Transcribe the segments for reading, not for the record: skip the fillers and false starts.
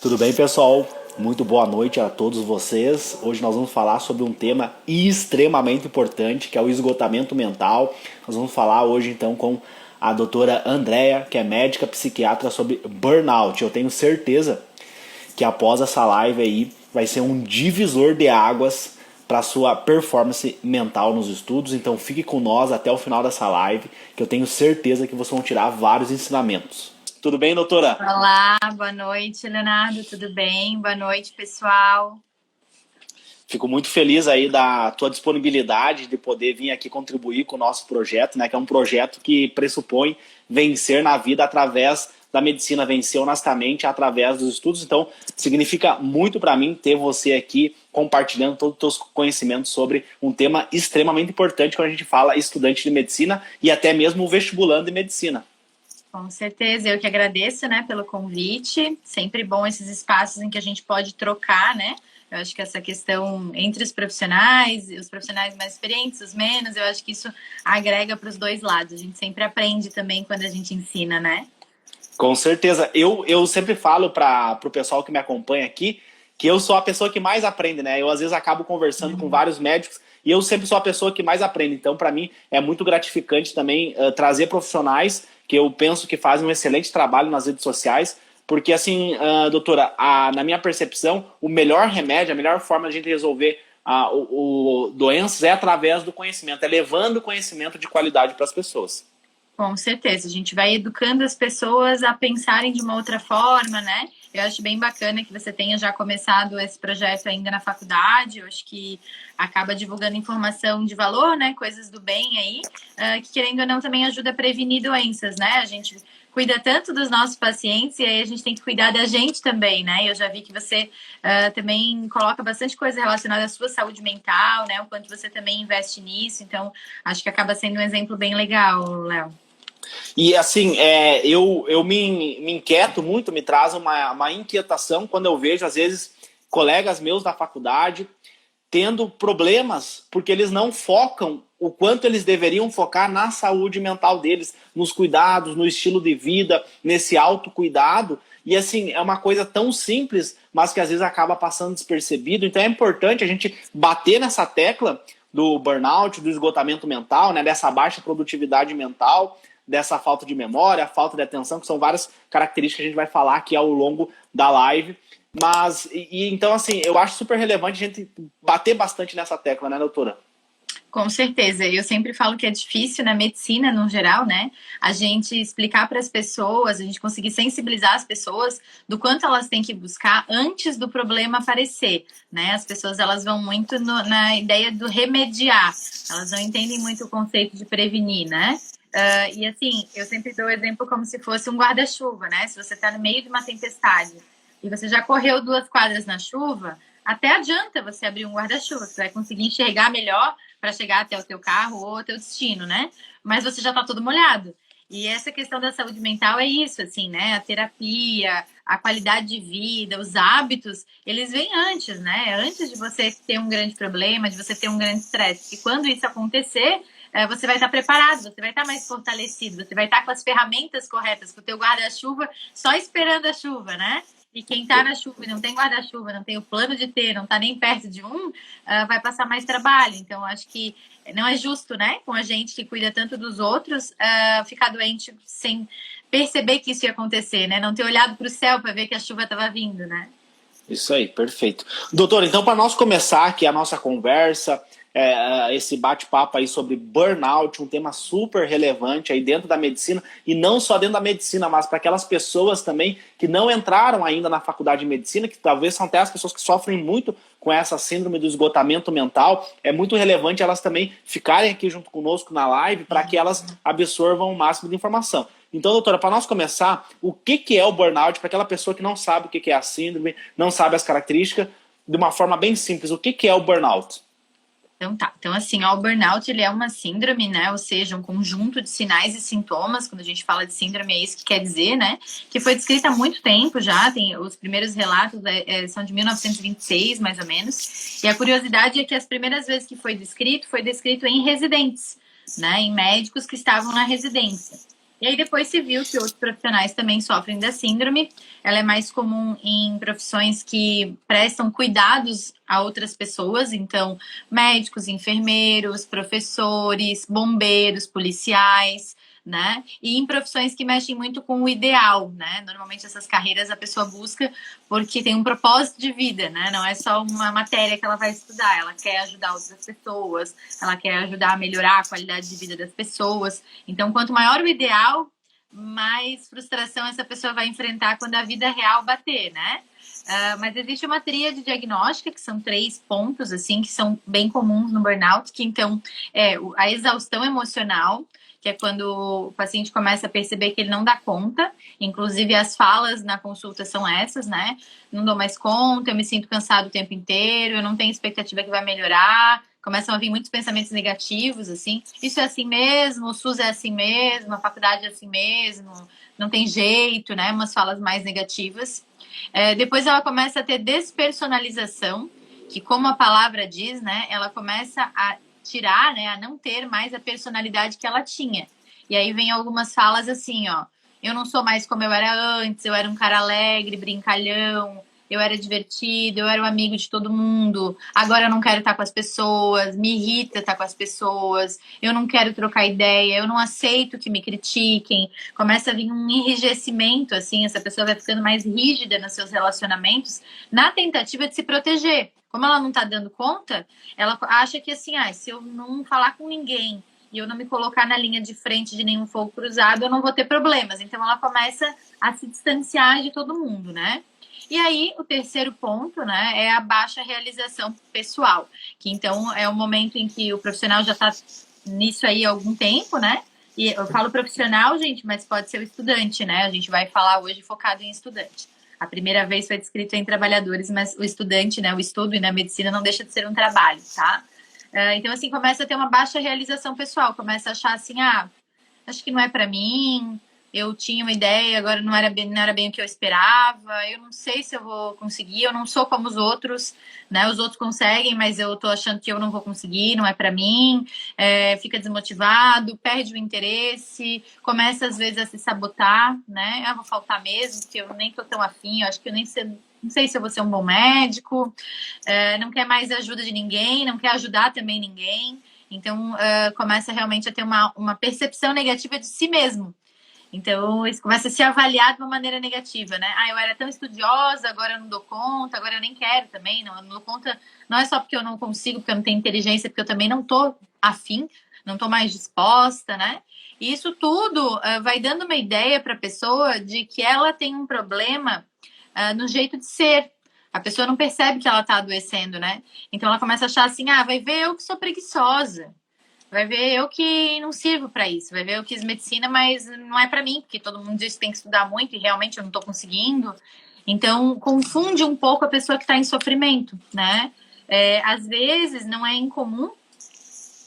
Tudo bem, pessoal? Muito boa noite a todos vocês. Hoje nós vamos falar sobre um tema extremamente importante, que é o esgotamento mental. Nós vamos falar hoje então com a doutora Andrea, que é médica psiquiatra, sobre burnout. Eu tenho certeza que após essa live aí vai ser um divisor de águas para a sua performance mental nos estudos. Então fique com nós até o final dessa live, que eu tenho certeza que vocês vão tirar vários ensinamentos. Tudo bem, doutora? Olá, boa noite, Leonardo, tudo bem? Boa noite, pessoal. Fico muito feliz aí da tua disponibilidade de poder vir aqui contribuir com o nosso projeto, né? Que é um projeto que pressupõe vencer na vida através da medicina, vencer honestamente através dos estudos. Então, significa muito para mim ter você aqui compartilhando todos os teus conhecimentos sobre um tema extremamente importante quando a gente fala estudante de medicina e até mesmo vestibulando de medicina. Com certeza, eu que agradeço, né, pelo convite. Sempre bom esses espaços em que a gente pode trocar, né? Eu acho que essa questão entre os profissionais mais experientes, os menos, eu acho que isso agrega para os dois lados. A gente sempre aprende também quando a gente ensina, né? Com certeza. Eu sempre falo para o pessoal que me acompanha aqui que eu sou a pessoa que mais aprende, né? Eu às vezes acabo conversando com vários médicos e eu sempre sou a pessoa que mais aprende. Então, para mim, é muito gratificante também trazer profissionais que eu penso que fazem um excelente trabalho nas redes sociais, porque assim, doutora, na minha percepção, o melhor remédio, a melhor forma de a gente resolver doenças é através do conhecimento, é levando conhecimento de qualidade para as pessoas. Com certeza, a gente vai educando as pessoas a pensarem de uma outra forma, né? Eu acho bem bacana que você tenha já começado esse projeto ainda na faculdade. Eu acho que acaba divulgando informação de valor, né? Coisas do bem aí, que querendo ou não também ajuda a prevenir doenças, né? A gente cuida tanto dos nossos pacientes e aí a gente tem que cuidar da gente também, né? Eu já vi que você também coloca bastante coisa relacionada à sua saúde mental, né? O quanto você também investe nisso. Então, acho que acaba sendo um exemplo bem legal, Léo. E assim, eu me inquieto muito, me traz uma inquietação quando eu vejo, às vezes, colegas meus da faculdade tendo problemas porque eles não focam o quanto eles deveriam focar na saúde mental deles, nos cuidados, no estilo de vida, nesse autocuidado. E assim, é uma coisa tão simples, mas que às vezes acaba passando despercebido. Então é importante a gente bater nessa tecla do burnout, do esgotamento mental, né, dessa baixa produtividade mental, dessa falta de memória, falta de atenção, que são várias características que a gente vai falar aqui ao longo da live. Mas, então, assim, eu acho super relevante a gente bater bastante nessa tecla, né, doutora? Com certeza, eu sempre falo que é difícil na medicina, no geral, né? A gente explicar para as pessoas, a gente conseguir sensibilizar as pessoas do quanto elas têm que buscar antes do problema aparecer, né? As pessoas, elas vão muito na ideia do remediar, elas não entendem muito o conceito de prevenir, né? E assim, eu sempre dou o exemplo como se fosse um guarda-chuva, né? Se você está no meio de uma tempestade e você já correu 2 quadras na chuva, até adianta você abrir um guarda-chuva, você vai conseguir enxergar melhor para chegar até o teu carro ou o teu destino, né? Mas você já está todo molhado. E essa questão da saúde mental é isso, assim, né? A terapia, a qualidade de vida, os hábitos, eles vêm antes, né? Antes de você ter um grande problema, de você ter um grande estresse. E quando isso acontecer, você vai estar preparado, você vai estar mais fortalecido, você vai estar com as ferramentas corretas, com o teu guarda-chuva, só esperando a chuva, né? E quem está na chuva e não tem guarda-chuva, não tem o plano de ter, não está nem perto de um, vai passar mais trabalho. Então, acho que não é justo, né? Com a gente que cuida tanto dos outros, ficar doente sem perceber que isso ia acontecer, né? Não ter olhado para o céu para ver que a chuva estava vindo, né? Isso aí, perfeito. Doutor, então para nós começar aqui a nossa conversa, esse bate-papo aí sobre burnout, um tema super relevante aí dentro da medicina, e não só dentro da medicina, mas para aquelas pessoas também que não entraram ainda na faculdade de medicina, que talvez são até as pessoas que sofrem muito com essa síndrome do esgotamento mental, é muito relevante elas também ficarem aqui junto conosco na live para que elas absorvam o máximo de informação. Então, doutora, para nós começar, o que é o burnout para aquela pessoa que não sabe o que é a síndrome, não sabe as características, de uma forma bem simples, o que é o burnout? Então tá, então assim, ó, o burnout ele é uma síndrome, né, ou seja, um conjunto de sinais e sintomas, quando a gente fala de síndrome é isso que quer dizer, né, que foi descrita há muito tempo já, tem os primeiros relatos são de 1926, mais ou menos, e a curiosidade é que as primeiras vezes que foi descrito em residentes, né, em médicos que estavam na residência. E aí depois se viu que outros profissionais também sofrem da síndrome. Ela é mais comum em profissões que prestam cuidados a outras pessoas, então médicos, enfermeiros, professores, bombeiros, policiais, né? E em profissões que mexem muito com o ideal, né? Normalmente essas carreiras a pessoa busca porque tem um propósito de vida, né? Não é só uma matéria que ela vai estudar, ela quer ajudar outras pessoas, ela quer ajudar a melhorar a qualidade de vida das pessoas. Então, quanto maior o ideal, mais frustração essa pessoa vai enfrentar quando a vida real bater, né? Mas existe uma tríade diagnóstica, que são 3 pontos, assim, que são bem comuns no burnout, que então é a exaustão emocional, que é quando o paciente começa a perceber que ele não dá conta, inclusive as falas na consulta são essas, né? Não dou mais conta, eu me sinto cansado o tempo inteiro, eu não tenho expectativa que vai melhorar, começam a vir muitos pensamentos negativos, assim, isso é assim mesmo, o SUS é assim mesmo, a faculdade é assim mesmo, não tem jeito, né? Umas falas mais negativas. Depois ela começa a ter despersonalização, que como a palavra diz, né? Ela começa a tirar, né? A não ter mais a personalidade que ela tinha. E aí vem algumas falas assim, ó. Eu não sou mais como eu era antes, eu era um cara alegre, brincalhão, eu era divertido, eu era o amigo de todo mundo, agora eu não quero estar com as pessoas, me irrita estar com as pessoas, eu não quero trocar ideia, eu não aceito que me critiquem, começa a vir um enrijecimento, assim, essa pessoa vai ficando mais rígida nos seus relacionamentos, na tentativa de se proteger. Como ela não está dando conta, ela acha que assim, se eu não falar com ninguém e eu não me colocar na linha de frente de nenhum fogo cruzado, eu não vou ter problemas. Então ela começa a se distanciar de todo mundo, né? E aí, o terceiro ponto, né, é a baixa realização pessoal, que então é o momento em que o profissional já está nisso aí há algum tempo, né? E eu falo profissional, gente, mas pode ser o estudante, né? A gente vai falar hoje focado em estudante. A primeira vez foi descrito em trabalhadores, mas o estudante, né, o estudo e na medicina não deixa de ser um trabalho, tá? Então, assim, começa a ter uma baixa realização pessoal, começa a achar assim, acho que não é para mim, eu tinha uma ideia, agora não era bem o que eu esperava, eu não sei se eu vou conseguir, eu não sou como os outros, né? Os outros conseguem, mas eu tô achando que eu não vou conseguir, não é para mim, fica desmotivado, perde o interesse, começa às vezes a se sabotar, né? Vou faltar mesmo, porque eu nem tô tão afim, eu acho que eu nem sei. Não sei se eu vou ser um bom médico, não quer mais ajuda de ninguém, não quer ajudar também ninguém. Então, começa realmente a ter uma percepção negativa de si mesmo. Então, isso começa a se avaliar de uma maneira negativa, né? Eu era tão estudiosa, agora eu não dou conta, agora eu nem quero também, não dou conta. Não é só porque eu não consigo, porque eu não tenho inteligência, porque eu também não tô afim, não tô mais disposta, né? E isso tudo vai dando uma ideia para a pessoa de que ela tem um problema no jeito de ser. A pessoa não percebe que ela está adoecendo, né? Então ela começa a achar assim, vai ver eu que sou preguiçosa, vai ver eu que não sirvo para isso, vai ver eu quis medicina, mas não é para mim, porque todo mundo diz que tem que estudar muito e realmente eu não estou conseguindo. Então confunde um pouco a pessoa que está em sofrimento, né? Às vezes não é incomum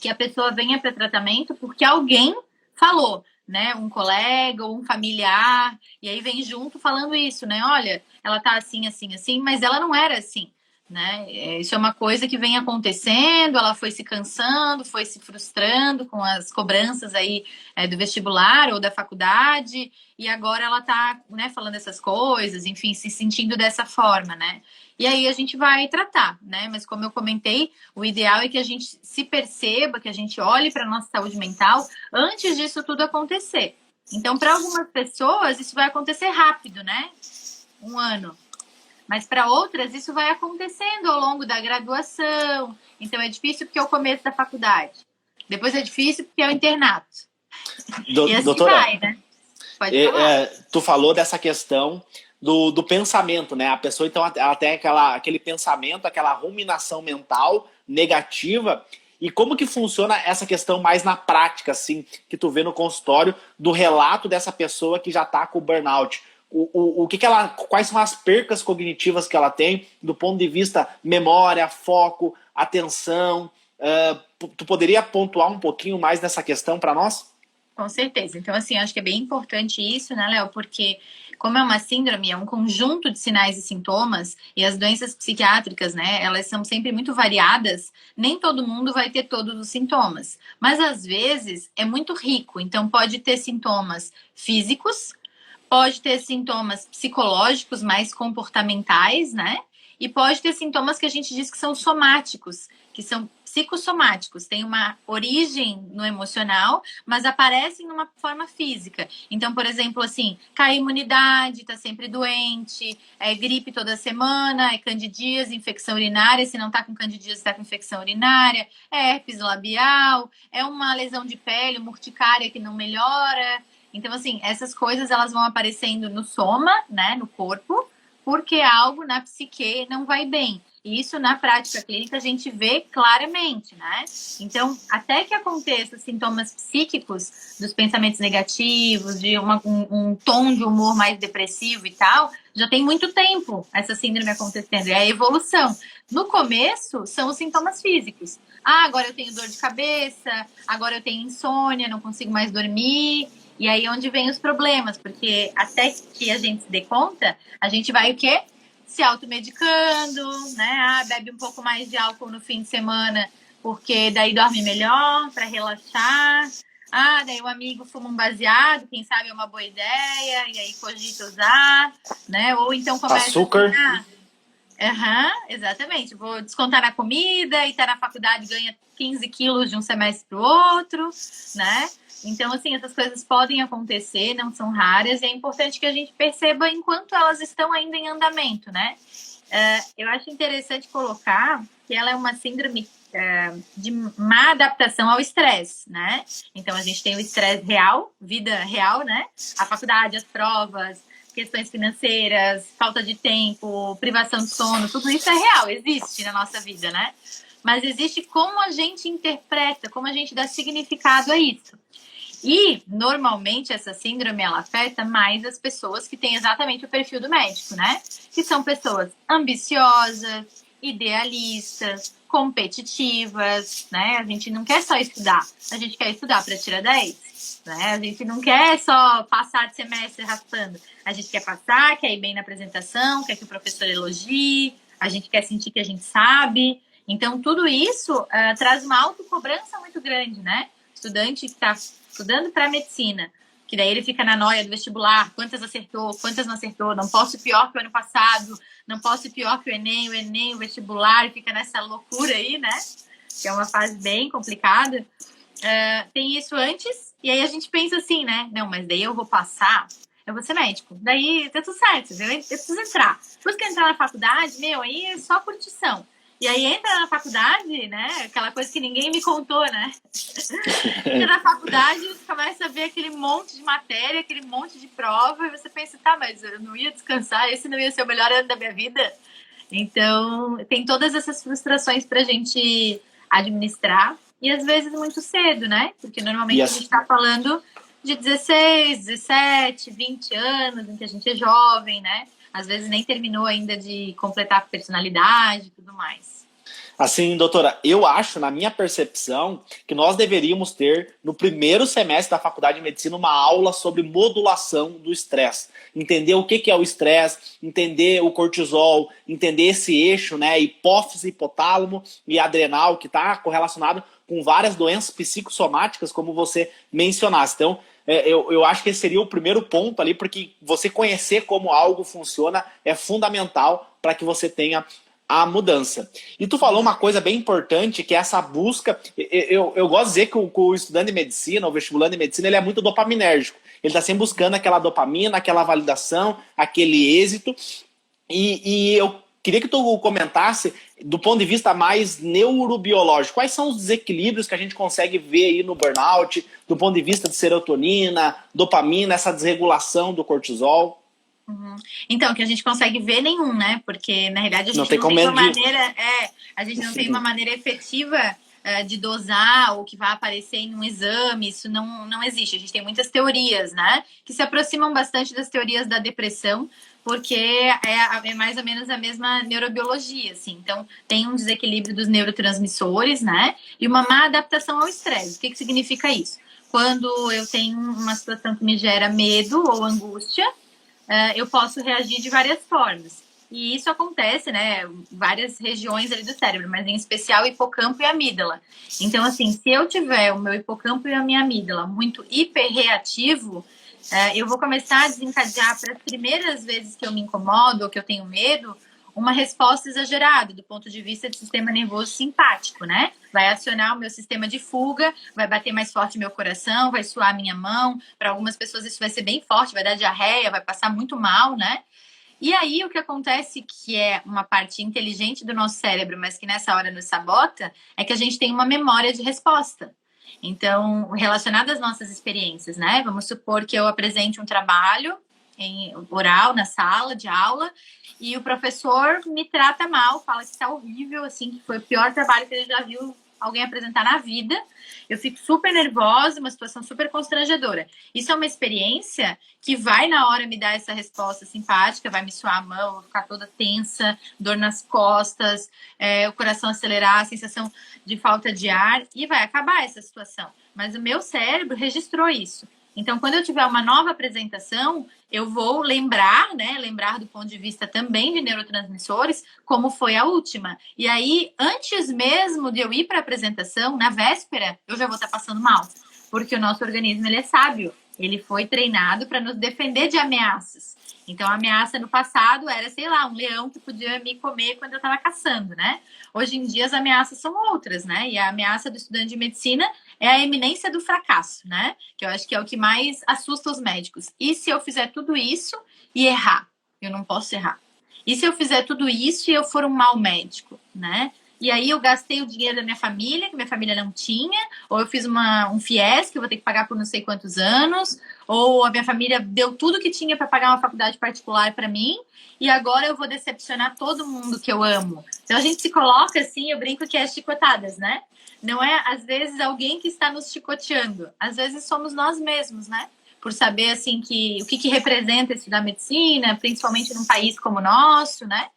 que a pessoa venha para tratamento porque alguém falou, né? Um colega ou um familiar, e aí vem junto falando isso, né? Olha, ela tá assim, assim, assim, mas ela não era assim, né? Isso é uma coisa que vem acontecendo, ela foi se cansando, foi se frustrando com as cobranças aí do vestibular ou da faculdade, e agora ela tá, né, falando essas coisas, enfim, se sentindo dessa forma, né? E aí a gente vai tratar, né? Mas como eu comentei, o ideal é que a gente se perceba, que a gente olhe para a nossa saúde mental antes disso tudo acontecer. Então, para algumas pessoas, isso vai acontecer rápido, né? 1 ano. Mas para outras, isso vai acontecendo ao longo da graduação. Então, é difícil porque é o começo da faculdade. Depois é difícil porque é o internato. E assim doutora, vai, né? Pode falar. Tu falou dessa questão do pensamento, né? A pessoa, então, ela tem aquele pensamento, aquela ruminação mental negativa. E como que funciona essa questão mais na prática, assim, que tu vê no consultório, do relato dessa pessoa que já está com o burnout? Quais são as percas cognitivas que ela tem do ponto de vista memória, foco, atenção? Tu poderia pontuar um pouquinho mais nessa questão para nós? Com certeza. Então, assim, acho que é bem importante isso, né, Léo? Porque como é uma síndrome, é um conjunto de sinais e sintomas, e as doenças psiquiátricas, né, elas são sempre muito variadas, nem todo mundo vai ter todos os sintomas. Mas, às vezes, é muito rico. Então, pode ter sintomas físicos, pode ter sintomas psicológicos mais comportamentais, né? E pode ter sintomas que a gente diz que são somáticos, que são psicossomáticos, tem uma origem no emocional, mas aparecem numa forma física. Então, por exemplo, assim, cai a imunidade, tá sempre doente, é gripe toda semana, é candidíase, infecção urinária, se não tá com candidíase, tá com infecção urinária, é herpes labial, é uma lesão de pele, uma urticária que não melhora. Então, assim, essas coisas elas vão aparecendo no soma, né, no corpo, porque algo na psique não vai bem. E isso, na prática clínica, a gente vê claramente, né? Então, até que aconteça sintomas psíquicos dos pensamentos negativos, de um tom de humor mais depressivo e tal, já tem muito tempo essa síndrome acontecendo. É a evolução. No começo, são os sintomas físicos. Ah, agora eu tenho dor de cabeça, agora eu tenho insônia, não consigo mais dormir. E aí onde vem os problemas, porque até que a gente se dê conta, a gente vai o quê? Se automedicando, né? Ah, bebe um pouco mais de álcool no fim de semana, porque daí dorme melhor, para relaxar. Ah, daí o amigo fuma um baseado, quem sabe é uma boa ideia, e aí cogita usar, né? Ou então começa Açúcar. Exatamente. Vou descontar na comida e tá na faculdade, ganha 15 quilos de um semestre pro outro, né? Então, assim, essas coisas podem acontecer, não são raras, e é importante que a gente perceba enquanto elas estão ainda em andamento, né? Eu acho interessante colocar que ela é uma síndrome de má adaptação ao estresse, né? Então, a gente tem o estresse real, vida real, né? A faculdade, as provas, questões financeiras, falta de tempo, privação de sono, tudo isso é real, existe na nossa vida, né? Mas existe como a gente interpreta, como a gente dá significado a isso. E, normalmente, essa síndrome, ela afeta mais as pessoas que têm exatamente o perfil do médico, né? Que são pessoas ambiciosas, idealistas, competitivas, né? A gente não quer só estudar, a gente quer estudar para tirar 10, né? A gente não quer só passar de semestre raspando. A gente quer passar, quer ir bem na apresentação, quer que o professor elogie, a gente quer sentir que a gente sabe. Então, tudo isso traz uma autocobrança muito grande, né? Estudante que está estudando para medicina, que daí ele fica na noia do vestibular, quantas acertou, quantas não acertou, não posso ir pior que o ano passado, não posso ir pior que o Enem, o vestibular, fica nessa loucura aí, né? Que é uma fase bem complicada. Tem isso antes, e aí a gente pensa assim, né? Não, mas daí eu vou passar, eu vou ser médico. Daí tá tudo certo, eu preciso entrar. Depois que eu entrar na faculdade, aí é só curtição. E aí entra na faculdade, né? Aquela coisa que ninguém me contou, né? Entra na faculdade e você começa a ver aquele monte de matéria, aquele monte de prova, e você pensa, tá, mas eu não ia descansar, esse não ia ser o melhor ano da minha vida. Então, tem todas essas frustrações pra gente administrar, e às vezes muito cedo, né? Porque normalmente a gente tá falando de 16, 17, 20 anos, em que a gente é jovem, né? Às vezes nem terminou ainda de completar a personalidade e tudo mais. Assim, doutora, eu acho, na minha percepção, que nós deveríamos ter, no primeiro semestre da Faculdade de Medicina, uma aula sobre modulação do estresse. Entender o que é o estresse, entender o cortisol, entender esse eixo, né, hipófise, hipotálamo e adrenal, que está correlacionado com várias doenças psicossomáticas, como você mencionasse. Então, eu acho que esse seria o primeiro ponto ali, porque você conhecer como algo funciona é fundamental para que você tenha a mudança. E tu falou uma coisa bem importante, que é essa busca. Eu gosto de dizer que o estudante de medicina, o vestibulando de medicina, ele é muito dopaminérgico. Ele está sempre buscando aquela dopamina, aquela validação, aquele êxito. E eu queria que tu comentasse, do ponto de vista mais neurobiológico, quais são os desequilíbrios que a gente consegue ver aí no burnout, do ponto de vista de serotonina, dopamina, essa desregulação do cortisol? Então, que a gente consegue ver nenhum, né? Porque, na realidade, a gente não tem uma maneira... a gente não tem uma maneira efetiva de dosar ou que vai aparecer em um exame, isso não existe. A gente tem muitas teorias, né? Que se aproximam bastante das teorias da depressão, porque é mais ou menos a mesma neurobiologia, assim. Então, tem um desequilíbrio dos neurotransmissores, né? E uma má adaptação ao estresse. O que significa isso? quando eu tenho uma situação que me gera medo ou angústia, eu posso reagir de várias formas. E isso acontece, né, várias regiões ali do cérebro, mas em especial o hipocampo e a amígdala. Então, assim, se eu tiver o meu hipocampo e a minha amígdala muito hiperreativo, eu vou começar a desencadear para as primeiras vezes que eu me incomodo ou que eu tenho medo, uma resposta exagerada do ponto de vista do sistema nervoso simpático, né? Vai acionar o meu sistema de fuga, vai bater mais forte meu coração, vai suar minha mão. Para algumas pessoas isso vai ser bem forte, vai dar diarreia, vai passar muito mal, né? E aí o que acontece, que é uma parte inteligente do nosso cérebro, mas que nessa hora nos sabota, é que a gente tem uma memória de resposta. Então, relacionado às nossas experiências, né? Vamos supor que eu apresente um trabalho em oral na sala de aula e o professor me trata mal, fala que está horrível, assim, que foi o pior trabalho que ele já viu alguém apresentar na vida. Eu fico super nervosa, uma situação super constrangedora. Isso é uma experiência que vai na hora me dar essa resposta simpática, vai me suar a mão, vou ficar toda tensa, dor nas costas, o coração acelerar, a sensação de falta de ar, e vai acabar essa situação. Mas o meu cérebro registrou isso. Então, quando eu tiver uma nova apresentação, eu vou lembrar, né? Lembrar do ponto de vista também de neurotransmissores, como foi a última. E aí, antes mesmo de eu ir para a apresentação, na véspera, eu já vou estar passando mal. Porque o nosso organismo, ele é sábio. Ele foi treinado para nos defender de ameaças. Então, a ameaça no passado era, sei lá, um leão que podia me comer quando eu estava caçando, né? Hoje em dia, as ameaças são outras, né? E a ameaça do estudante de medicina é a iminência do fracasso, né? Que eu acho que é o que mais assusta os médicos. E se eu fizer tudo isso e errar? Eu não posso errar. E se eu fizer tudo isso e eu for um mau médico, né? E aí eu gastei o dinheiro da minha família, que minha família não tinha, ou eu fiz um FIES, que eu vou ter que pagar por não sei quantos anos, ou a minha família deu tudo que tinha para pagar uma faculdade particular para mim, e agora eu vou decepcionar todo mundo que eu amo. Então a gente se coloca assim, eu brinco que é chicotadas, né? Não é, às vezes, alguém que está nos chicoteando. Às vezes somos nós mesmos, né? Por saber, assim, o que representa estudar medicina, principalmente num país como o nosso, né?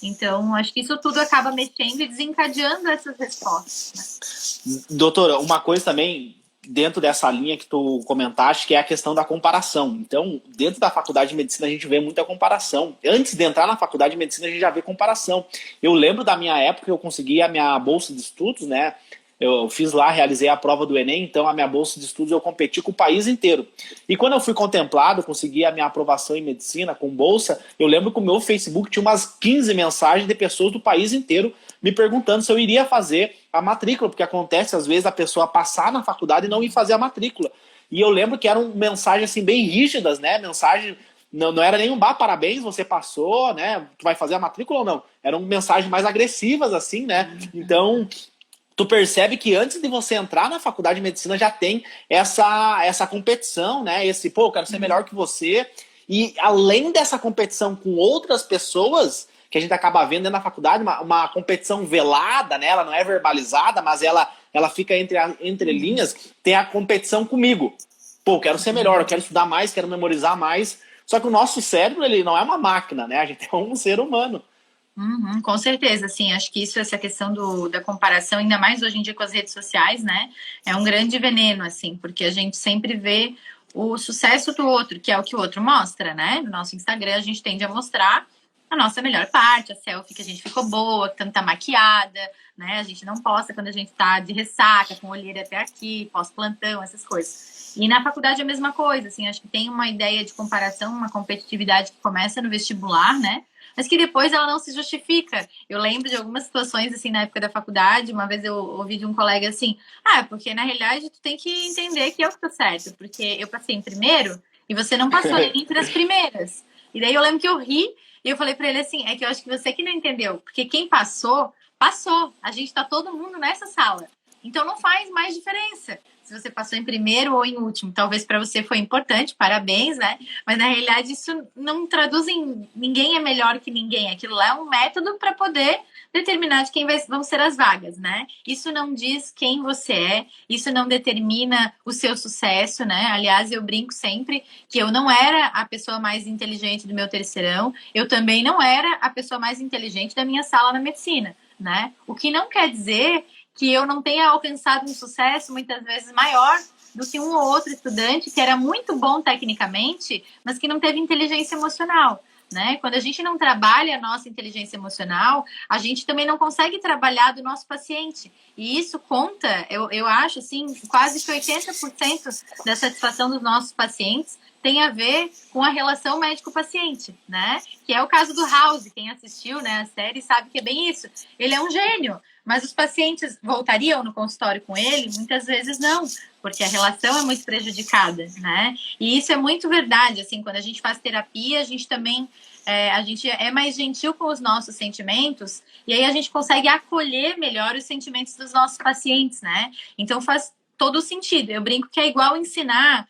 Então, acho que isso tudo acaba mexendo e desencadeando essas respostas. Né? Doutora, uma coisa também, dentro dessa linha que tu comentaste, que é a questão da comparação. Então, dentro da faculdade de medicina, a gente vê muita comparação. Antes de entrar na faculdade de medicina, a gente já vê comparação. Eu lembro da minha época que eu consegui a minha bolsa de estudos, né? Eu fiz lá, realizei a prova do Enem, então a minha bolsa de estudos eu competi com o país inteiro. E quando eu fui contemplado, consegui a minha aprovação em medicina com bolsa, eu lembro que o meu Facebook tinha umas 15 mensagens de pessoas do país inteiro me perguntando se eu iria fazer a matrícula, porque acontece às vezes a pessoa passar na faculdade e não ir fazer a matrícula. E eu lembro que eram mensagens assim bem rígidas, né? Mensagem não era nenhum parabéns, você passou, né? Tu vai fazer a matrícula ou não? Eram mensagens mais agressivas assim, né? Então, tu percebe que antes de você entrar na faculdade de medicina já tem essa competição, né? Esse, pô, eu quero ser melhor que você. E além dessa competição com outras pessoas, que a gente acaba vendo dentro da faculdade, uma competição velada, né? Ela não é verbalizada, mas ela fica entre linhas, tem a competição comigo. Pô, eu quero ser melhor, eu quero estudar mais, quero memorizar mais. Só que o nosso cérebro, ele não é uma máquina, né? A gente é um ser humano. Com certeza, assim, acho que essa questão da comparação, ainda mais hoje em dia com as redes sociais, né, é um grande veneno, assim, porque a gente sempre vê o sucesso do outro, que é o que o outro mostra, né, no nosso Instagram a gente tende a mostrar a nossa melhor parte, a selfie que a gente ficou boa, que tá maquiada, né, a gente não posta quando a gente tá de ressaca, com olheira até aqui, pós-plantão, essas coisas. E na faculdade é a mesma coisa, assim, acho que tem uma ideia de comparação, uma competitividade que começa no vestibular, né, mas que depois ela não se justifica. Eu lembro de algumas situações, assim, na época da faculdade, uma vez eu ouvi de um colega assim, porque na realidade tu tem que entender que eu que tô certo, porque eu passei em primeiro e você não passou entre as primeiras. E daí eu lembro que eu ri e eu falei pra ele assim, é que eu acho que você que não entendeu, porque quem passou, passou. A gente tá todo mundo nessa sala. Então não faz mais diferença se você passou em primeiro ou em último. Talvez para você foi importante, parabéns, né? Mas na realidade isso não traduz em ninguém é melhor que ninguém. Aquilo lá é um método para poder determinar de quem vão ser as vagas, né? Isso não diz quem você é, isso não determina o seu sucesso, né? Aliás, eu brinco sempre que eu não era a pessoa mais inteligente do meu terceirão, eu também não era a pessoa mais inteligente da minha sala na medicina, né? O que não quer dizer que eu não tenha alcançado um sucesso muitas vezes maior do que um ou outro estudante que era muito bom tecnicamente, mas que não teve inteligência emocional. Né? Quando a gente não trabalha a nossa inteligência emocional, a gente também não consegue trabalhar do nosso paciente. E isso conta, eu acho, assim, quase que 80% da satisfação dos nossos pacientes tem a ver com a relação médico-paciente, né? Que é o caso do House. Quem assistiu, né, a série sabe que é bem isso. Ele é um gênio, mas os pacientes voltariam no consultório com ele? Muitas vezes não, porque a relação é muito prejudicada, né? E isso é muito verdade, assim, quando a gente faz terapia, a gente também a gente é mais gentil com os nossos sentimentos e aí a gente consegue acolher melhor os sentimentos dos nossos pacientes, né? Então faz todo sentido. Eu brinco que é igual ensinar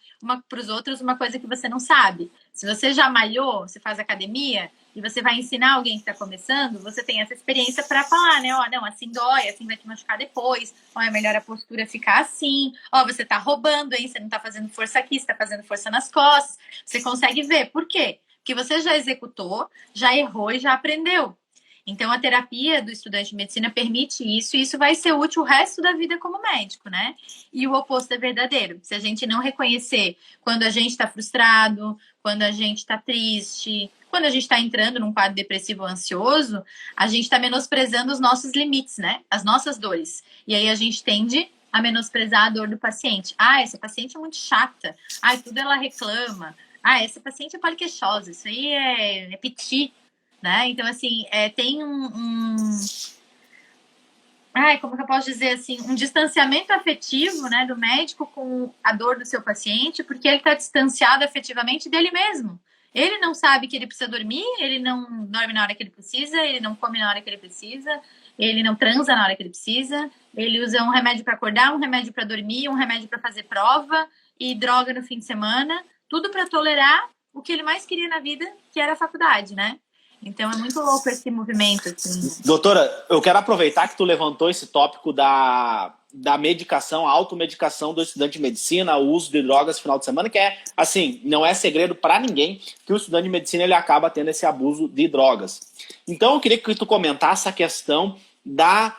para os outros uma coisa que você não sabe. Se você já malhou, você faz academia e você vai ensinar alguém que está começando, você tem essa experiência para falar, né? Ó, não, assim dói, assim vai te machucar depois. Ó, é melhor a postura ficar assim. Ó, você tá roubando, hein? Você não tá fazendo força aqui, você tá fazendo força nas costas. Você consegue ver. Por quê? Porque você já executou, já errou e já aprendeu. Então, a terapia do estudante de medicina permite isso e isso vai ser útil o resto da vida como médico, né? E o oposto é verdadeiro. Se a gente não reconhecer quando a gente está frustrado, quando a gente está triste, quando a gente está entrando num quadro depressivo ou ansioso, a gente está menosprezando os nossos limites, né? As nossas dores. E aí a gente tende a menosprezar a dor do paciente. Ah, essa paciente é muito chata. Ah, tudo ela reclama. Ah, essa paciente é poliqueixosa. Isso aí é piti. Né? Então, assim, tem como que eu posso dizer assim, um distanciamento afetivo, né, do médico com a dor do seu paciente, porque ele está distanciado afetivamente dele mesmo. Ele não sabe que ele precisa dormir, ele não dorme na hora que ele precisa, ele não come na hora que ele precisa, ele não transa na hora que ele precisa, ele usa um remédio para acordar, um remédio para dormir, um remédio para fazer prova e droga no fim de semana, tudo para tolerar o que ele mais queria na vida, que era a faculdade, né? Então é muito louco esse movimento. Assim. Doutora, eu quero aproveitar que tu levantou esse tópico da medicação, a automedicação do estudante de medicina, o uso de drogas no final de semana, que é, assim, não é segredo para ninguém que o estudante de medicina ele acaba tendo esse abuso de drogas. Então eu queria que tu comentasse a questão da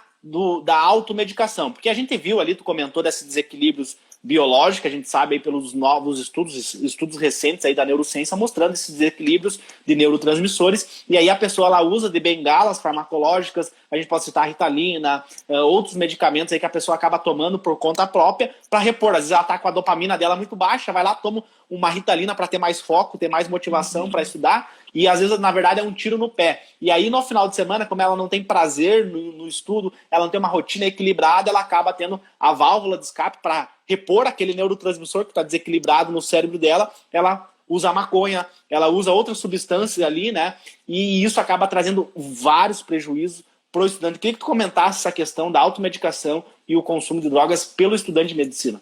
automedicação, porque a gente viu ali, tu comentou desses desequilíbrios biológicos, a gente sabe aí pelos novos estudos recentes aí da neurociência mostrando esses desequilíbrios de neurotransmissores, e aí a pessoa ela usa de bengalas farmacológicas, a gente pode citar a Ritalina, outros medicamentos aí que a pessoa acaba tomando por conta própria para repor, às vezes ela está com a dopamina dela muito baixa, vai lá, toma uma Ritalina para ter mais foco, ter mais motivação para estudar, e às vezes, na verdade, é um tiro no pé. E aí, no final de semana, como ela não tem prazer no estudo, ela não tem uma rotina equilibrada, ela acaba tendo a válvula de escape para repor aquele neurotransmissor que está desequilibrado no cérebro dela, ela usa a maconha, ela usa outras substâncias ali, né? E isso acaba trazendo vários prejuízos para o estudante. Queria que tu comentasse essa questão da automedicação e o consumo de drogas pelo estudante de medicina.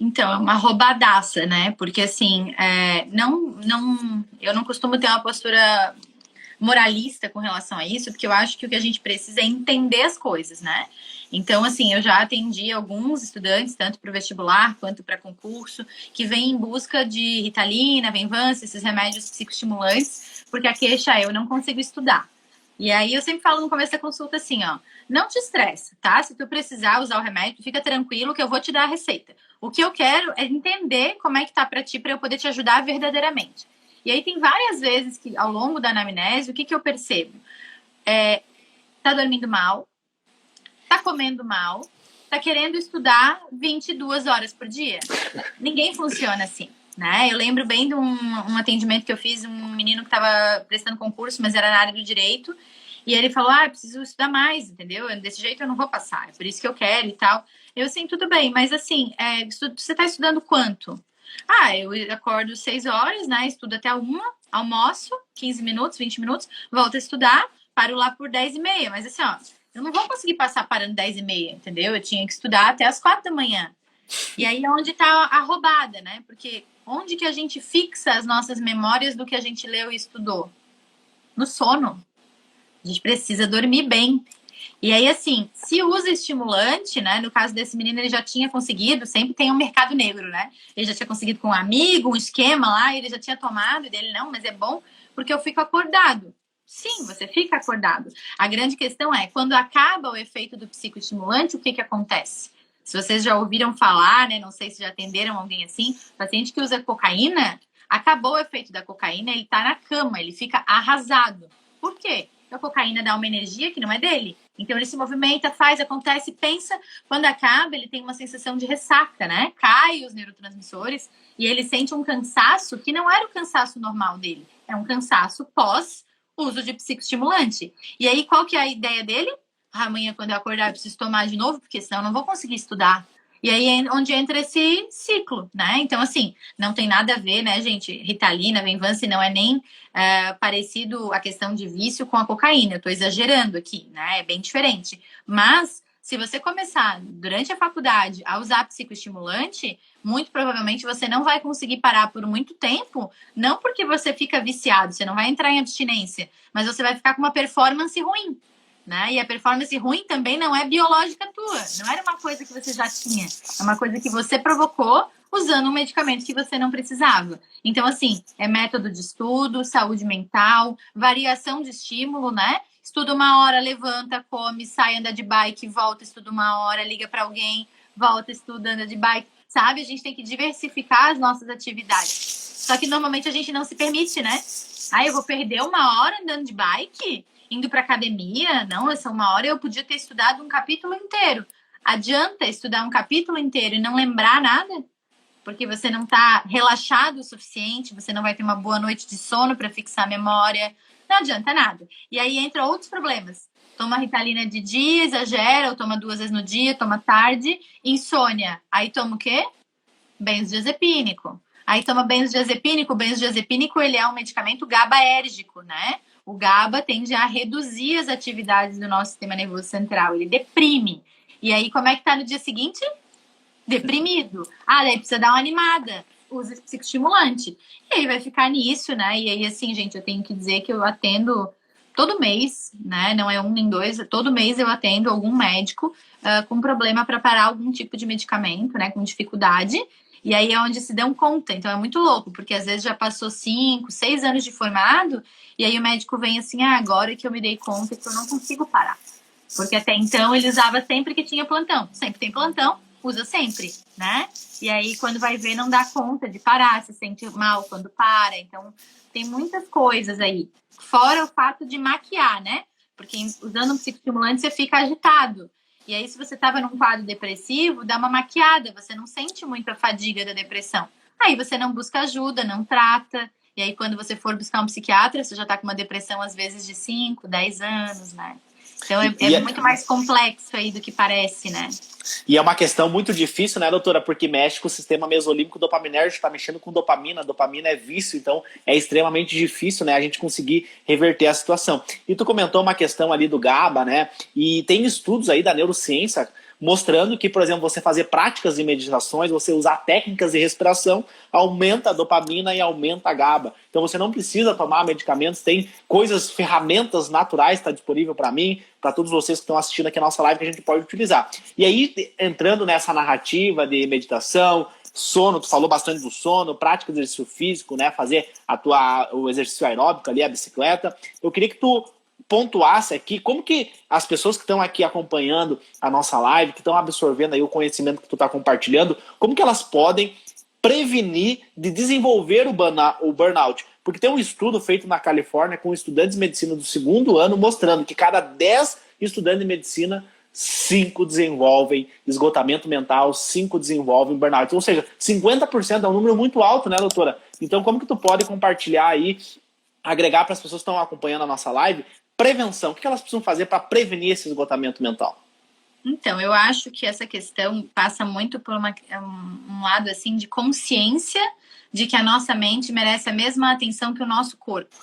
Então, é uma roubadaça, né? Porque, assim, eu não costumo ter uma postura moralista com relação a isso, porque eu acho que o que a gente precisa é entender as coisas, né? Então, assim, eu já atendi alguns estudantes, tanto para o vestibular quanto para concurso, que vêm em busca de Ritalina, Venvanse, esses remédios psicoestimulantes, porque a queixa é: eu não consigo estudar. E aí eu sempre falo no começo da consulta assim, ó, não te estressa, tá? Se tu precisar usar o remédio, fica tranquilo que eu vou te dar a receita. O que eu quero é entender como é que tá pra ti, pra eu poder te ajudar verdadeiramente. E aí tem várias vezes que ao longo da anamnese, o que eu percebo? Tá dormindo mal, tá comendo mal, tá querendo estudar 22 horas por dia. Ninguém funciona assim. Né? Eu lembro bem de um atendimento que eu fiz, um menino que estava prestando concurso, mas era na área do direito, e ele falou: preciso estudar mais, entendeu? Desse jeito eu não vou passar, é por isso que eu quero e tal. Eu, assim, tudo bem, mas assim, você está estudando quanto? Eu acordo 6 horas, né? Estudo até 1, almoço, 15 minutos, 20 minutos, volto a estudar, paro lá por 10h30, mas assim, ó, eu não vou conseguir passar parando 10h30, entendeu? Eu tinha que estudar até as 4 da manhã. E aí é onde está a roubada, né? Porque onde que a gente fixa as nossas memórias do que a gente leu e estudou? No sono. A gente precisa dormir bem. E aí, assim, se usa estimulante, né? No caso desse menino, ele já tinha conseguido, sempre tem um mercado negro, né? Ele já tinha conseguido com um amigo, um esquema lá, ele já tinha tomado, e dele, não, mas é bom porque eu fico acordado. Sim, você fica acordado. A grande questão é, quando acaba o efeito do psicoestimulante, o que acontece? Se vocês já ouviram falar, né, não sei se já atenderam alguém assim, paciente que usa cocaína, acabou o efeito da cocaína, ele tá na cama, ele fica arrasado. Por quê? Porque a cocaína dá uma energia que não é dele. Então ele se movimenta, faz, acontece, pensa. Quando acaba, ele tem uma sensação de ressaca, né? Cai os neurotransmissores e ele sente um cansaço que não era o cansaço normal dele. É um cansaço pós uso de psicoestimulante. E aí, qual que é a ideia dele? Amanhã, quando eu acordar, eu preciso tomar de novo, porque senão eu não vou conseguir estudar. E aí é onde entra esse ciclo, né? Então, assim, não tem nada a ver, né, gente? Ritalina, Venvance não é nem parecido a questão de vício com a cocaína. Eu tô exagerando aqui, né? É bem diferente. Mas, se você começar durante a faculdade a usar psicoestimulante, muito provavelmente você não vai conseguir parar por muito tempo, não porque você fica viciado, você não vai entrar em abstinência, mas você vai ficar com uma performance ruim. Né? E a performance ruim também não é biológica tua, não era uma coisa que você já tinha, é uma coisa que você provocou usando um medicamento que você não precisava. Então, assim, é método de estudo, saúde mental, variação de estímulo, né? Estuda uma hora, levanta, come, sai, anda de bike, volta, estuda uma hora, liga para alguém, volta, estuda, anda de bike, sabe? A gente tem que diversificar as nossas atividades. Só que normalmente a gente não se permite, né? Ah, eu vou perder uma hora andando de bike? Indo para academia, não, essa uma hora eu podia ter estudado um capítulo inteiro. Adianta estudar um capítulo inteiro e não lembrar nada? Porque você não está relaxado o suficiente, você não vai ter uma boa noite de sono para fixar a memória. Não adianta nada. E aí entra outros problemas. Toma Ritalina de dia, exagera, ou toma 2 vezes no dia, toma tarde, insônia. Aí toma o quê? Benzodiazepínico. Aí toma benzodiazepínico. O benzodiazepínico, ele é um medicamento GABAérgico, né? O GABA tende a reduzir as atividades do nosso sistema nervoso central, ele deprime. E aí, como é que tá no dia seguinte? Deprimido. Ah, daí precisa dar uma animada, usa psicoestimulante. E aí vai ficar nisso, né? E aí, assim, gente, eu tenho que dizer que eu atendo todo mês, né? Não é um nem dois, todo mês eu atendo algum médico com problema para parar algum tipo de medicamento, né? Com dificuldade. E aí é onde se dão conta. Então é muito louco, porque às vezes já passou 5, 6 anos de formado, e aí o médico vem assim, agora que eu me dei conta que eu não consigo parar. Porque até então ele usava sempre que tinha plantão. Sempre tem plantão, usa sempre, né? E aí quando vai ver não dá conta de parar, se sente mal quando para. Então tem muitas coisas aí. Fora o fato de maquiar, né? Porque usando um psicoestimulante você fica agitado. E aí, se você estava num quadro depressivo, dá uma maquiada, você não sente muito a fadiga da depressão. Aí você não busca ajuda, não trata. E aí, quando você for buscar um psiquiatra, você já está com uma depressão, às vezes, de 5, 10 anos, né? Então, é muito mais complexo aí do que parece, né? E é uma questão muito difícil, né, doutora? Porque mexe com o sistema mesolímbico dopaminérgico, está mexendo com dopamina. Dopamina é vício, então é extremamente difícil, né, a gente conseguir reverter a situação. E tu comentou uma questão ali do GABA, né? E tem estudos aí da neurociência mostrando que, por exemplo, você fazer práticas de meditações, você usar técnicas de respiração, aumenta a dopamina e aumenta a GABA. Então você não precisa tomar medicamentos, tem coisas, ferramentas naturais, está disponível para mim, para todos vocês que estão assistindo aqui a nossa live, que a gente pode utilizar. E aí, entrando nessa narrativa de meditação, sono, tu falou bastante do sono, prática de exercício físico, né, fazer o exercício aeróbico ali, a bicicleta, eu queria que tu pontuasse aqui como que as pessoas que estão aqui acompanhando a nossa live, que estão absorvendo aí o conhecimento que tu está compartilhando, como que elas podem prevenir de desenvolver o burnout. Porque tem um estudo feito na Califórnia com estudantes de medicina do 2º ano mostrando que cada 10 estudantes de medicina, 5 desenvolvem esgotamento mental, 5 desenvolvem burnout. Ou seja, 50% é um número muito alto, né, doutora? Então, como que tu pode compartilhar aí, agregar para as pessoas que estão acompanhando a nossa live, prevenção? O que elas precisam fazer para prevenir esse esgotamento mental? Então, eu acho que essa questão passa muito por um lado assim de consciência de que a nossa mente merece a mesma atenção que o nosso corpo,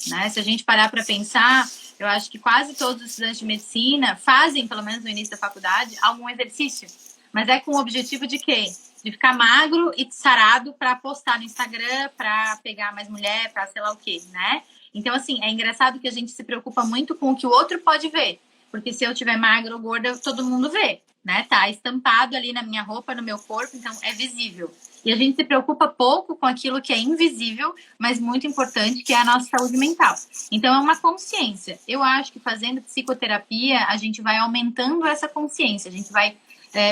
né? Se a gente parar para pensar, eu acho que quase todos os estudantes de medicina fazem, pelo menos no início da faculdade, algum exercício, mas é com o objetivo de quê? De ficar magro e sarado para postar no Instagram, para pegar mais mulher, para sei lá o quê, né? Então, assim, é engraçado que a gente se preocupa muito com o que o outro pode ver. Porque se eu tiver magra ou gorda, todo mundo vê, né? Tá estampado ali na minha roupa, no meu corpo, então é visível. E a gente se preocupa pouco com aquilo que é invisível, mas muito importante, que é a nossa saúde mental. Então é uma consciência. Eu acho que fazendo psicoterapia, a gente vai aumentando essa consciência, a gente vai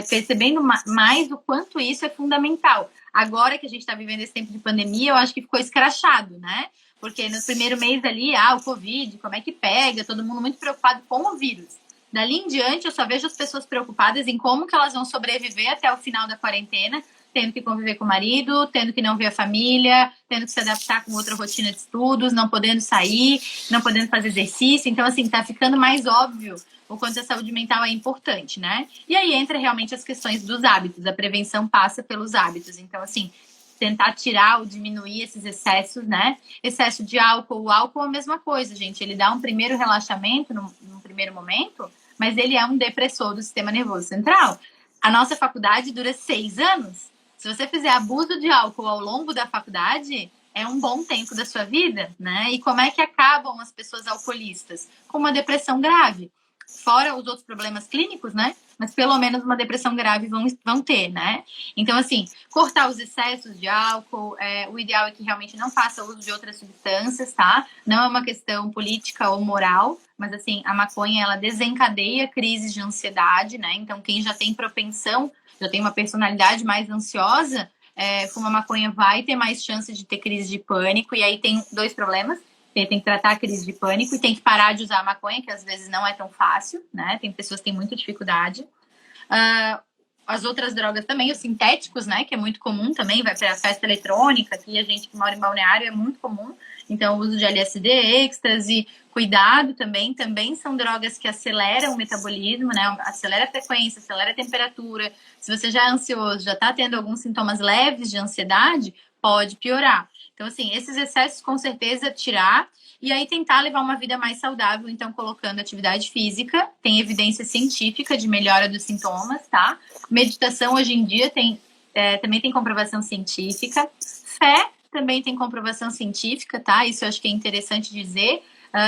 percebendo mais o quanto isso é fundamental. Agora que a gente está vivendo esse tempo de pandemia, eu acho que ficou escrachado, né? Porque no primeiro mês ali, o Covid, como é que pega? Todo mundo muito preocupado com o vírus. Dali em diante, eu só vejo as pessoas preocupadas em como que elas vão sobreviver até o final da quarentena, tendo que conviver com o marido, tendo que não ver a família, tendo que se adaptar com outra rotina de estudos, não podendo sair, não podendo fazer exercício. Então, assim, tá ficando mais óbvio o quanto a saúde mental é importante, né? E aí entra realmente as questões dos hábitos. A prevenção passa pelos hábitos. Então, assim, tentar tirar ou diminuir esses excessos, né? Excesso de álcool. O álcool é a mesma coisa, gente. Ele dá um primeiro relaxamento num primeiro momento, mas ele é um depressor do sistema nervoso central. A nossa faculdade dura 6 anos. Se você fizer abuso de álcool ao longo da faculdade, é um bom tempo da sua vida, né? E como é que acabam as pessoas alcoolistas? Com uma depressão grave. Fora os outros problemas clínicos, né? Mas pelo menos uma depressão grave vão ter, né? Então, assim, cortar os excessos de álcool, o ideal é que realmente não faça uso de outras substâncias, tá? Não é uma questão política ou moral, mas, assim, a maconha, ela desencadeia crises de ansiedade, né? Então, quem já tem propensão, já tem uma personalidade mais ansiosa, fuma maconha vai ter mais chance de ter crise de pânico, e aí tem 2 problemas. Tem que tratar a crise de pânico e tem que parar de usar a maconha, que às vezes não é tão fácil, né? Tem pessoas que têm muita dificuldade. As outras drogas também, os sintéticos, né? Que é muito comum também, vai para a festa eletrônica, aqui a gente que mora em Balneário é muito comum. Então, o uso de LSD, êxtase, cuidado também são drogas que aceleram o metabolismo, né? Acelera a frequência, acelera a temperatura. Se você já é ansioso, já está tendo alguns sintomas leves de ansiedade, pode piorar. Então, assim, esses excessos com certeza tirar e aí tentar levar uma vida mais saudável, então colocando atividade física, tem evidência científica de melhora dos sintomas, tá? Meditação hoje em dia também tem comprovação científica. Fé também tem comprovação científica, tá? Isso eu acho que é interessante dizer.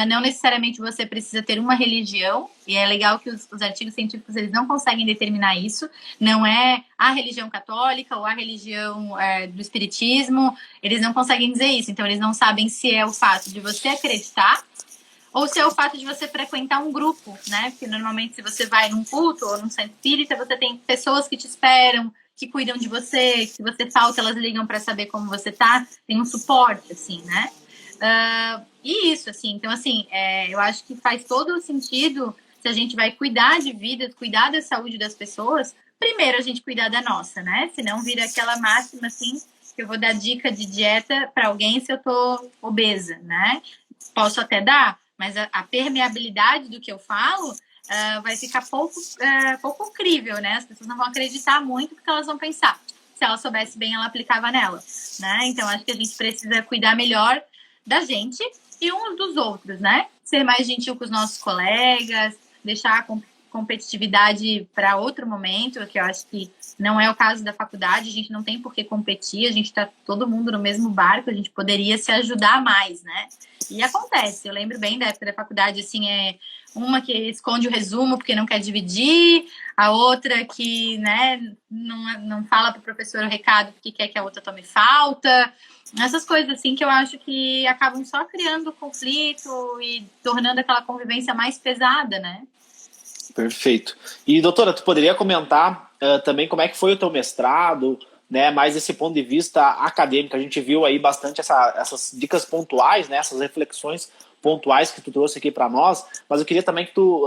Não necessariamente você precisa ter uma religião, e é legal que os artigos científicos eles não conseguem determinar isso, não é a religião católica ou a religião do espiritismo, eles não conseguem dizer isso, então eles não sabem se é o fato de você acreditar ou se é o fato de você frequentar um grupo, né? Porque normalmente se você vai num culto ou num centro espírita, você tem pessoas que te esperam, que cuidam de você, se você falta, elas ligam para saber como você tá, tem um suporte, assim, né? E isso, assim, então, assim, eu acho que faz todo o sentido se a gente vai cuidar de vida, cuidar da saúde das pessoas, primeiro a gente cuidar da nossa, né? Senão vira aquela máxima, assim, que eu vou dar dica de dieta para alguém se eu tô obesa, né? Posso até dar, mas a permeabilidade do que eu falo vai ficar pouco crível, né? As pessoas não vão acreditar muito porque elas vão pensar, se ela soubesse bem, ela aplicava nela, né? Então, acho que a gente precisa cuidar melhor da gente e uns dos outros, né? Ser mais gentil com os nossos colegas, deixar a competitividade para outro momento, que eu acho que não é o caso da faculdade, a gente não tem por que competir, a gente está todo mundo no mesmo barco, a gente poderia se ajudar mais, né? E acontece, eu lembro bem da época da faculdade, assim, uma que esconde o resumo porque não quer dividir, a outra que, né, não fala para o professor o recado porque quer que a outra tome falta. Essas coisas, assim, que eu acho que acabam só criando conflito e tornando aquela convivência mais pesada, né? Perfeito. E, doutora, tu poderia comentar também como é que foi o teu mestrado, né, mais esse ponto de vista acadêmico? A gente viu aí bastante essas dicas pontuais, né, essas reflexões pontuais que tu trouxe aqui para nós, mas eu queria também que tu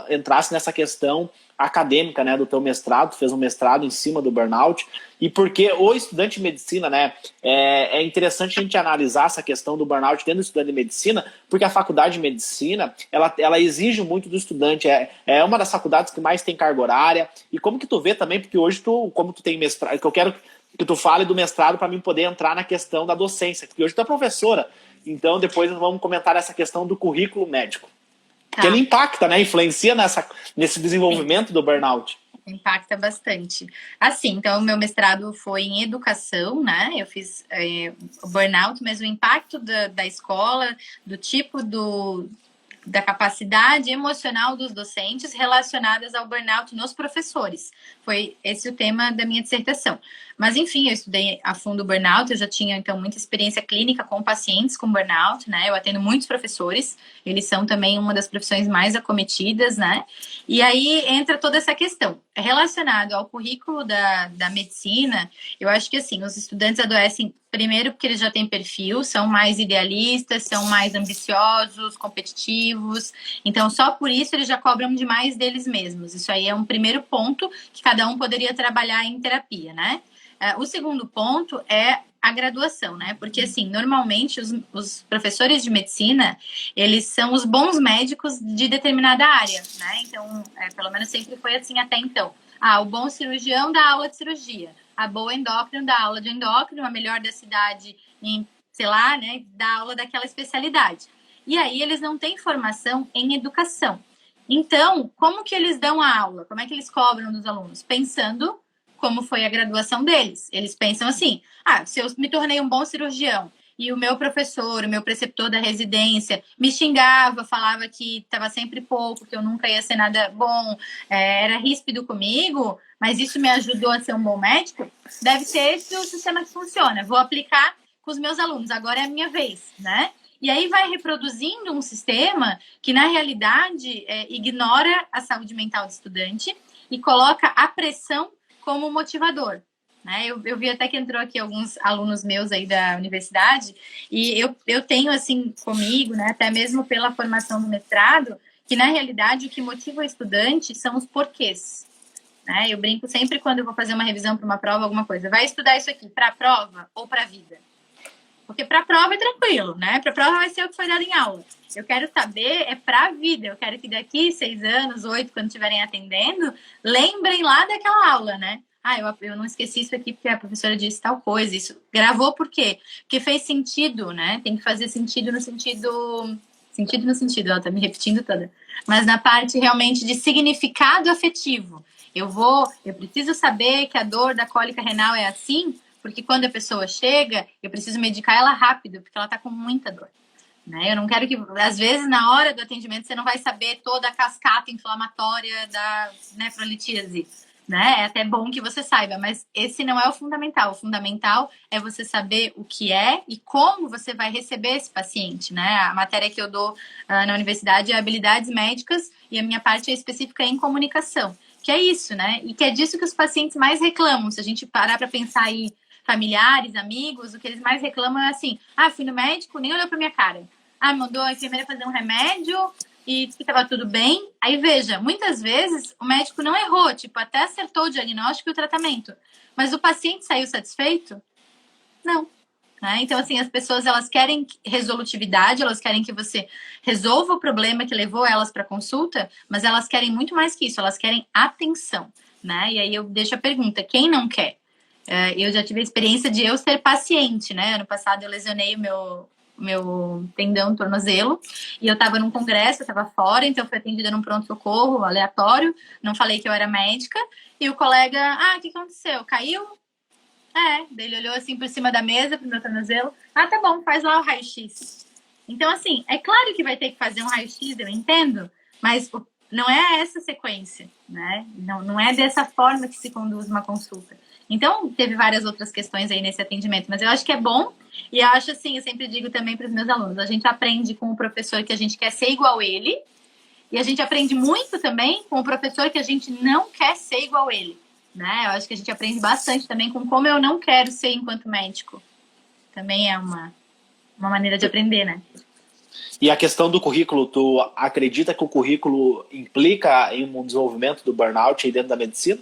entrasse nessa questão acadêmica, né, do teu mestrado. Tu fez um mestrado em cima do burnout, e porque o estudante de medicina, né, é interessante a gente analisar essa questão do burnout dentro do estudante de medicina, porque a faculdade de medicina, ela exige muito do estudante, é uma das faculdades que mais tem carga horária. E como que tu vê também, porque hoje como tu tem mestrado, que eu quero que tu fale do mestrado para mim poder entrar na questão da docência, porque hoje tu é professora, então depois nós vamos comentar essa questão do currículo médico. Porque ele impacta, né? Influencia nesse desenvolvimento do burnout. Impacta bastante. Assim, então, o meu mestrado foi em educação, né? Eu fiz o burnout, mas o impacto da escola, do tipo da capacidade emocional dos docentes relacionadas ao burnout nos professores. Foi esse o tema da minha dissertação. Mas, enfim, eu estudei a fundo o burnout, eu já tinha, então, muita experiência clínica com pacientes com burnout, né? Eu atendo muitos professores, eles são também uma das profissões mais acometidas, né? E aí entra toda essa questão. Relacionado ao currículo da medicina, eu acho que, assim, os estudantes adoecem primeiro porque eles já têm perfil, são mais idealistas, são mais ambiciosos, competitivos. Então, só por isso eles já cobram demais deles mesmos. Isso aí é um primeiro ponto que cada um poderia trabalhar em terapia, né? O segundo ponto é a graduação, né? Porque, assim, normalmente os professores de medicina, eles são os bons médicos de determinada área, né? Então, pelo menos sempre foi assim até então. O bom cirurgião dá aula de cirurgia. A boa endócrino dá aula de endócrino, a melhor da cidade em, sei lá, né, dá aula daquela especialidade. E aí eles não têm formação em educação. Então, como que eles dão a aula? Como é que eles cobram dos alunos? Pensando como foi a graduação deles. Eles pensam assim, se eu me tornei um bom cirurgião e o meu professor, o meu preceptor da residência me xingava, falava que estava sempre pouco, que eu nunca ia ser nada bom, era ríspido comigo, mas isso me ajudou a ser um bom médico, deve ser esse o sistema que funciona. Vou aplicar com os meus alunos, agora é a minha vez, né? E aí vai reproduzindo um sistema que, na realidade, ignora a saúde mental do estudante e coloca a pressão como motivador. Né? Eu vi até que entrou aqui alguns alunos meus aí da universidade e eu tenho, assim, comigo, né, até mesmo pela formação do mestrado, que, na realidade, o que motiva o estudante são os porquês. Né? Eu brinco sempre quando eu vou fazer uma revisão para uma prova, alguma coisa. Vai estudar isso aqui para a prova ou para a vida? Porque para a prova é tranquilo, né? Para a prova vai ser o que foi dado em aula. Eu quero saber, para a vida. Eu quero que daqui 6 anos, 8, quando estiverem atendendo, lembrem lá daquela aula, né? Eu não esqueci isso aqui porque a professora disse tal coisa. Isso gravou por quê? Porque fez sentido, né? Tem que fazer sentido no sentido... Sentido no sentido, ela tá me repetindo toda. Mas na parte realmente de significado afetivo. Eu preciso saber que a dor da cólica renal é assim, porque quando a pessoa chega, eu preciso medicar ela rápido, porque ela está com muita dor. Né? Eu não quero que, às vezes, na hora do atendimento, você não vai saber toda a cascata inflamatória da nefrolitíase. Né? É até bom que você saiba, mas esse não é o fundamental. O fundamental é você saber o que é e como você vai receber esse paciente. Né? A matéria que eu dou na universidade é habilidades médicas e a minha parte é específica em comunicação. Que é isso, né? E que é disso que os pacientes mais reclamam. Se a gente parar para pensar aí, familiares, amigos, o que eles mais reclamam é assim, fui no médico, nem olhou pra minha cara. Mandou a enfermeira fazer um remédio e disse que estava tudo bem. Aí, veja, muitas vezes o médico não errou, tipo, até acertou o diagnóstico e o tratamento. Mas o paciente saiu satisfeito? Não. Né? Então, assim, as pessoas, elas querem resolutividade, elas querem que você resolva o problema que levou elas para consulta, mas elas querem muito mais que isso, elas querem atenção. Né? E aí eu deixo a pergunta, quem não quer? Eu já tive a experiência de eu ser paciente, né? Ano passado eu lesionei o meu tendão tornozelo e eu estava num congresso, eu estava fora, então eu fui atendida num pronto-socorro aleatório, não falei que eu era médica, e o colega, o que aconteceu? Caiu? Daí ele olhou assim por cima da mesa pro meu tornozelo, tá bom, faz lá o raio-x. Então, assim, é claro que vai ter que fazer um raio-x, eu entendo, mas não é essa sequência, né? Não é dessa forma que se conduz uma consulta. Então, teve várias outras questões aí nesse atendimento, mas eu acho que é bom, e eu acho assim, eu sempre digo também para os meus alunos, a gente aprende com o professor que a gente quer ser igual a ele, e a gente aprende muito também com o professor que a gente não quer ser igual a ele, né? Eu acho que a gente aprende bastante também com como eu não quero ser enquanto médico. Também é uma maneira de aprender, né? E a questão do currículo, tu acredita que o currículo implica em um desenvolvimento do burnout aí dentro da medicina?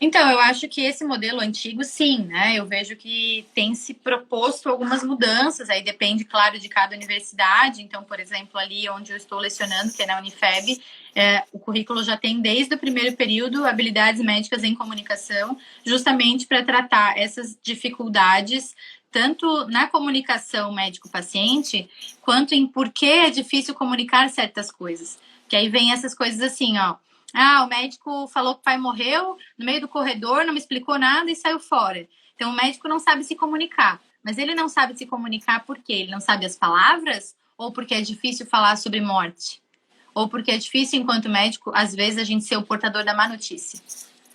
Então, eu acho que esse modelo antigo, sim, né? Eu vejo que tem se proposto algumas mudanças, aí depende, claro, de cada universidade. Então, por exemplo, ali onde eu estou lecionando, que é na Unifeb, o currículo já tem desde o primeiro período habilidades médicas em comunicação, justamente para tratar essas dificuldades, tanto na comunicação médico-paciente, quanto em por que é difícil comunicar certas coisas. Que aí vem essas coisas assim, ó. O médico falou que o pai morreu no meio do corredor, não me explicou nada e saiu fora. Então, o médico não sabe se comunicar. Mas ele não sabe se comunicar por quê? Ele não sabe as palavras ou porque é difícil falar sobre morte, ou porque é difícil, enquanto médico, às vezes, a gente ser o portador da má notícia.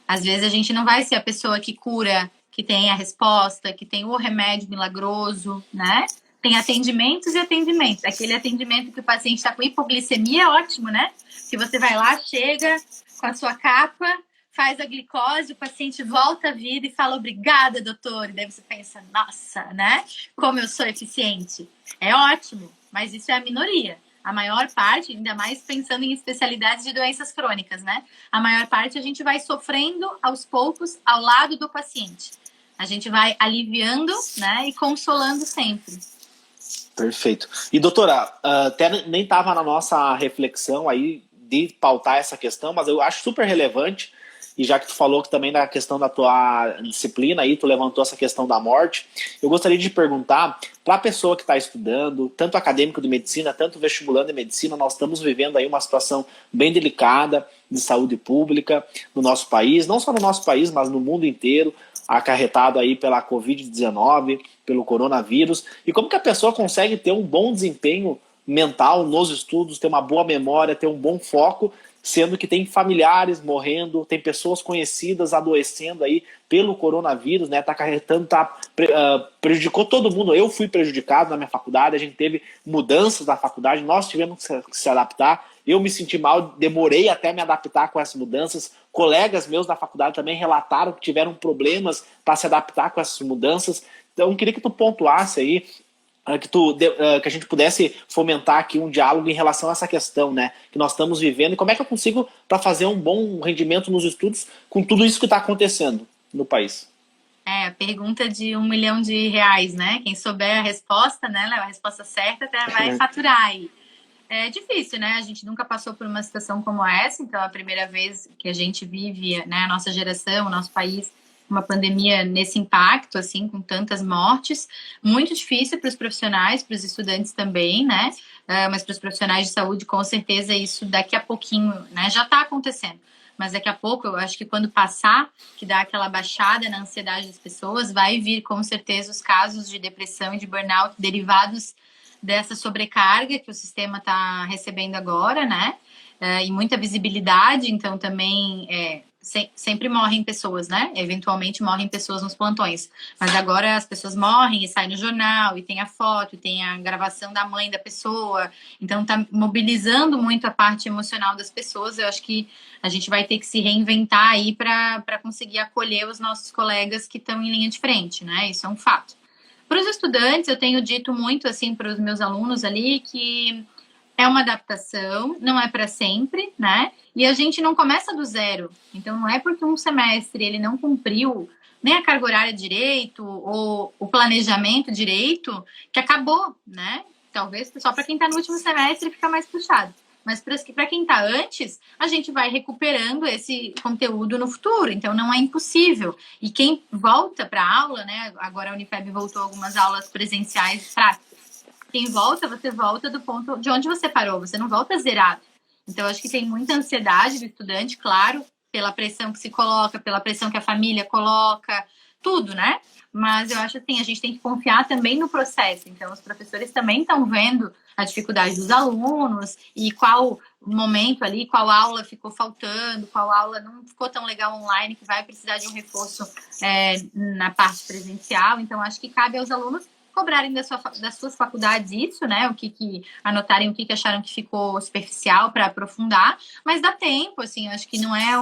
Às vezes a gente não vai ser a pessoa que cura, que tem a resposta, que tem o remédio milagroso, né? Tem atendimentos e atendimentos. Aquele atendimento que o paciente está com hipoglicemia é ótimo, né? Que você vai lá, chega com a sua capa, faz a glicose, o paciente volta à vida e fala obrigada, doutor. E daí você pensa, nossa, né? Como eu sou eficiente. É ótimo, mas isso é a minoria. A maior parte, ainda mais pensando em especialidades de doenças crônicas, né? A maior parte a gente vai sofrendo aos poucos ao lado do paciente. A gente vai aliviando, né? E consolando sempre. Perfeito. E doutora, até nem estava na nossa reflexão aí de pautar essa questão, mas eu acho super relevante, e já que tu falou que também na questão da tua disciplina aí, tu levantou essa questão da morte, eu gostaria de perguntar para a pessoa que está estudando, tanto acadêmico de medicina, tanto vestibulando de medicina, nós estamos vivendo aí uma situação bem delicada de saúde pública no nosso país, não só no nosso país, mas no mundo inteiro, acarretado aí pela Covid-19, pelo coronavírus, e como que a pessoa consegue ter um bom desempenho mental nos estudos, ter uma boa memória, ter um bom foco, sendo que tem familiares morrendo, tem pessoas conhecidas adoecendo aí pelo coronavírus, né? Tá acarretando, prejudicou todo mundo. Eu fui prejudicado na minha faculdade, a gente teve mudanças na faculdade, nós tivemos que se adaptar. Eu me senti mal, demorei até me adaptar com essas mudanças. Colegas meus da faculdade também relataram que tiveram problemas para se adaptar com essas mudanças. Então, eu queria que tu pontuasse aí, que a gente pudesse fomentar aqui um diálogo em relação a essa questão, né, que nós estamos vivendo, e como é que eu consigo para fazer um bom rendimento nos estudos com tudo isso que está acontecendo no país. A pergunta de R$ 1 milhão, né? Quem souber a resposta, né, a resposta certa, até vai faturar aí. É difícil, né? A gente nunca passou por uma situação como essa, então é a primeira vez que a gente vive, né, a nossa geração, o nosso país, uma pandemia nesse impacto, assim, com tantas mortes. Muito difícil para os profissionais, para os estudantes também, né? Mas para os profissionais de saúde, com certeza, isso daqui a pouquinho, né? Já está acontecendo. Mas daqui a pouco, eu acho que quando passar, que dá aquela baixada na ansiedade das pessoas, vai vir, com certeza, os casos de depressão e de burnout derivados dessa sobrecarga que o sistema está recebendo agora, né? E muita visibilidade, então também sempre morrem pessoas, né? Eventualmente morrem pessoas nos plantões. Mas agora as pessoas morrem e saem no jornal, e tem a foto, e tem a gravação da mãe da pessoa. Então tá mobilizando muito a parte emocional das pessoas. Eu acho que a gente vai ter que se reinventar aí para conseguir acolher os nossos colegas que estão em linha de frente, né? Isso é um fato. Para os estudantes, eu tenho dito muito assim para os meus alunos ali que é uma adaptação, não é para sempre, né? E a gente não começa do zero. Então, não é porque um semestre ele não cumpriu nem a carga horária direito ou o planejamento direito que acabou, né? Talvez só para quem está no último semestre fica mais puxado. Mas para quem está antes, a gente vai recuperando esse conteúdo no futuro. Então, não é impossível. E quem volta para a aula, né? Agora a Unifeb voltou algumas aulas presenciais práticas. Quem volta, você volta do ponto de onde você parou. Você não volta zerado. Então, acho que tem muita ansiedade do estudante, claro, pela pressão que se coloca, pela pressão que a família coloca, tudo, né? Mas eu acho assim, a gente tem que confiar também no processo. Então, os professores também estão vendo a dificuldade dos alunos e qual momento ali, qual aula ficou faltando, qual aula não ficou tão legal online, que vai precisar de um reforço na parte presencial. Então, acho que cabe aos alunos cobrarem das suas faculdades isso, né? Anotarem o que acharam que ficou superficial para aprofundar, mas dá tempo, assim, acho que não é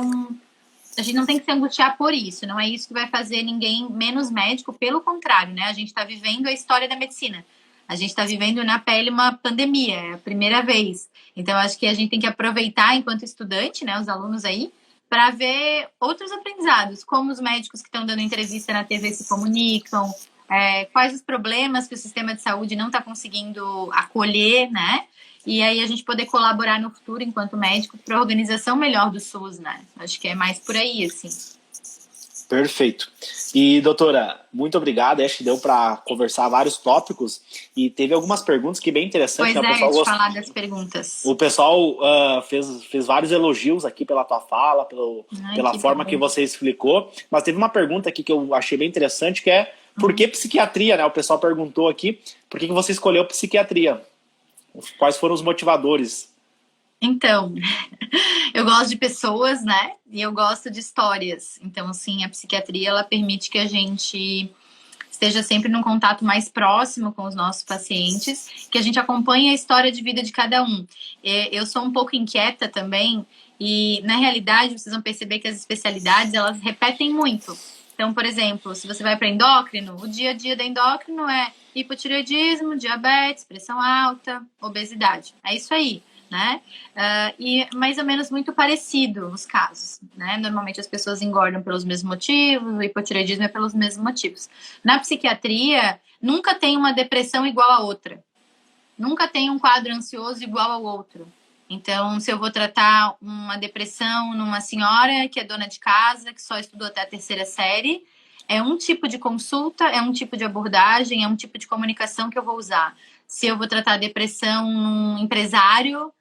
a gente não tem que se angustiar por isso, não é isso que vai fazer ninguém menos médico, pelo contrário, né? A gente está vivendo a história da medicina. A gente está vivendo na pele uma pandemia, é a primeira vez. Então, acho que a gente tem que aproveitar enquanto estudante, né, os alunos aí, para ver outros aprendizados, como os médicos que estão dando entrevista na TV se comunicam, quais os problemas que o sistema de saúde não está conseguindo acolher, né? E aí a gente poder colaborar no futuro, enquanto médico, para a organização melhor do SUS, né? Acho que é mais por aí, assim. Perfeito. E, doutora, muito obrigado. Acho que deu para conversar vários tópicos e teve algumas perguntas que bem interessantes. Pois né? O pessoal falar das perguntas. O pessoal fez vários elogios aqui pela tua fala, pela forma que você explicou, mas teve uma pergunta aqui que eu achei bem interessante, que é por que psiquiatria, né? O pessoal perguntou aqui, por que você escolheu psiquiatria? Quais foram os motivadores? Então, eu gosto de pessoas, né? E eu gosto de histórias. Então, assim, a psiquiatria, ela permite que a gente esteja sempre num contato mais próximo com os nossos pacientes, que a gente acompanhe a história de vida de cada um. Eu sou um pouco inquieta também, e na realidade vocês vão perceber que as especialidades, elas repetem muito. Então, por exemplo, se você vai para endócrino, o dia a dia da endócrino é hipotireoidismo, diabetes, pressão alta, obesidade. É isso aí. Né? E mais ou menos muito parecido os casos, né? Normalmente as pessoas engordam pelos mesmos motivos, o hipotireoidismo é pelos mesmos motivos. Na psiquiatria, nunca tem uma depressão igual a outra. Nunca tem um quadro ansioso igual ao outro. Então, se eu vou tratar uma depressão numa senhora que é dona de casa, que só estudou até a 3ª série, é um tipo de consulta, é um tipo de abordagem, é um tipo de comunicação que eu vou usar. Se eu vou tratar a depressão num empresário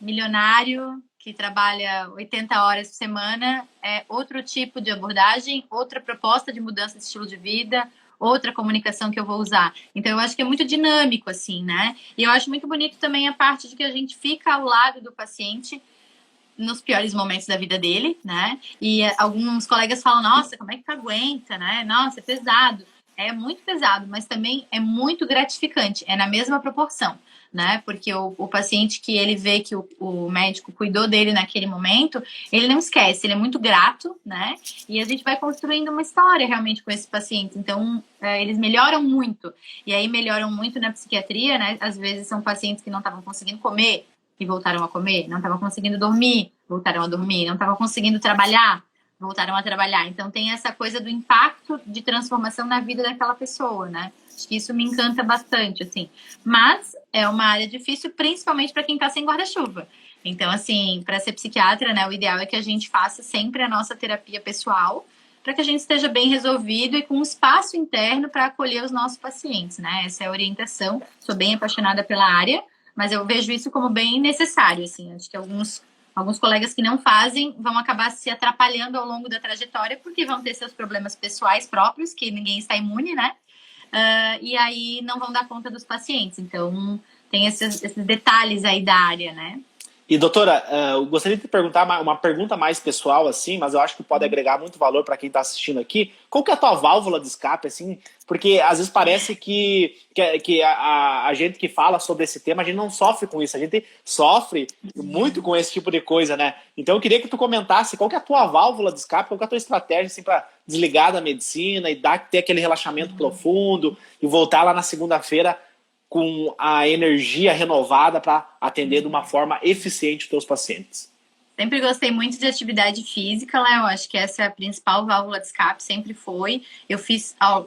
milionário que trabalha 80 horas por semana, é outro tipo de abordagem, outra proposta de mudança de estilo de vida, outra comunicação que eu vou usar. Então, eu acho que é muito dinâmico, assim, né? E eu acho muito bonito também a parte de que a gente fica ao lado do paciente nos piores momentos da vida dele, né? E alguns colegas falam, nossa, como é que tu aguenta, né? Nossa, é pesado. É muito pesado, mas também é muito gratificante. É na mesma proporção, né? Porque o paciente que ele vê que o médico cuidou dele naquele momento, ele não esquece, ele é muito grato, né? E a gente vai construindo uma história realmente com esse paciente. Então, eles melhoram muito. E aí melhoram muito na psiquiatria, né? Às vezes são pacientes que não estavam conseguindo comer e voltaram a comer, não estavam conseguindo dormir, voltaram a dormir, não estavam conseguindo trabalhar, voltaram a trabalhar. Então tem essa coisa do impacto de transformação na vida daquela pessoa, né? Acho que isso me encanta bastante, assim. Mas é uma área difícil, principalmente para quem está sem guarda-chuva. Então, assim, para ser psiquiatra, né, o ideal é que a gente faça sempre a nossa terapia pessoal, para que a gente esteja bem resolvido e com um espaço interno para acolher os nossos pacientes, né? Essa é a orientação. Sou bem apaixonada pela área, mas eu vejo isso como bem necessário, assim. Acho que alguns colegas que não fazem vão acabar se atrapalhando ao longo da trajetória, porque vão ter seus problemas pessoais próprios, que ninguém está imune, né? E aí não vão dar conta dos pacientes. Então, tem esses detalhes aí da área, né? E, doutora, eu gostaria de te perguntar uma pergunta mais pessoal, assim, mas eu acho que pode agregar muito valor para quem está assistindo aqui. Qual que é a tua válvula de escape, assim? Porque às vezes parece que a gente que fala sobre esse tema, a gente não sofre com isso. A gente sofre muito com esse tipo de coisa, né? Então eu queria que tu comentasse qual que é a tua válvula de escape, qual que é a tua estratégia, assim, para desligar da medicina e ter aquele relaxamento profundo e voltar lá na segunda-feira com a energia renovada para atender de uma forma eficiente os teus pacientes. Sempre gostei muito de atividade física, Léo. Acho que essa é a principal válvula de escape, sempre foi. Eu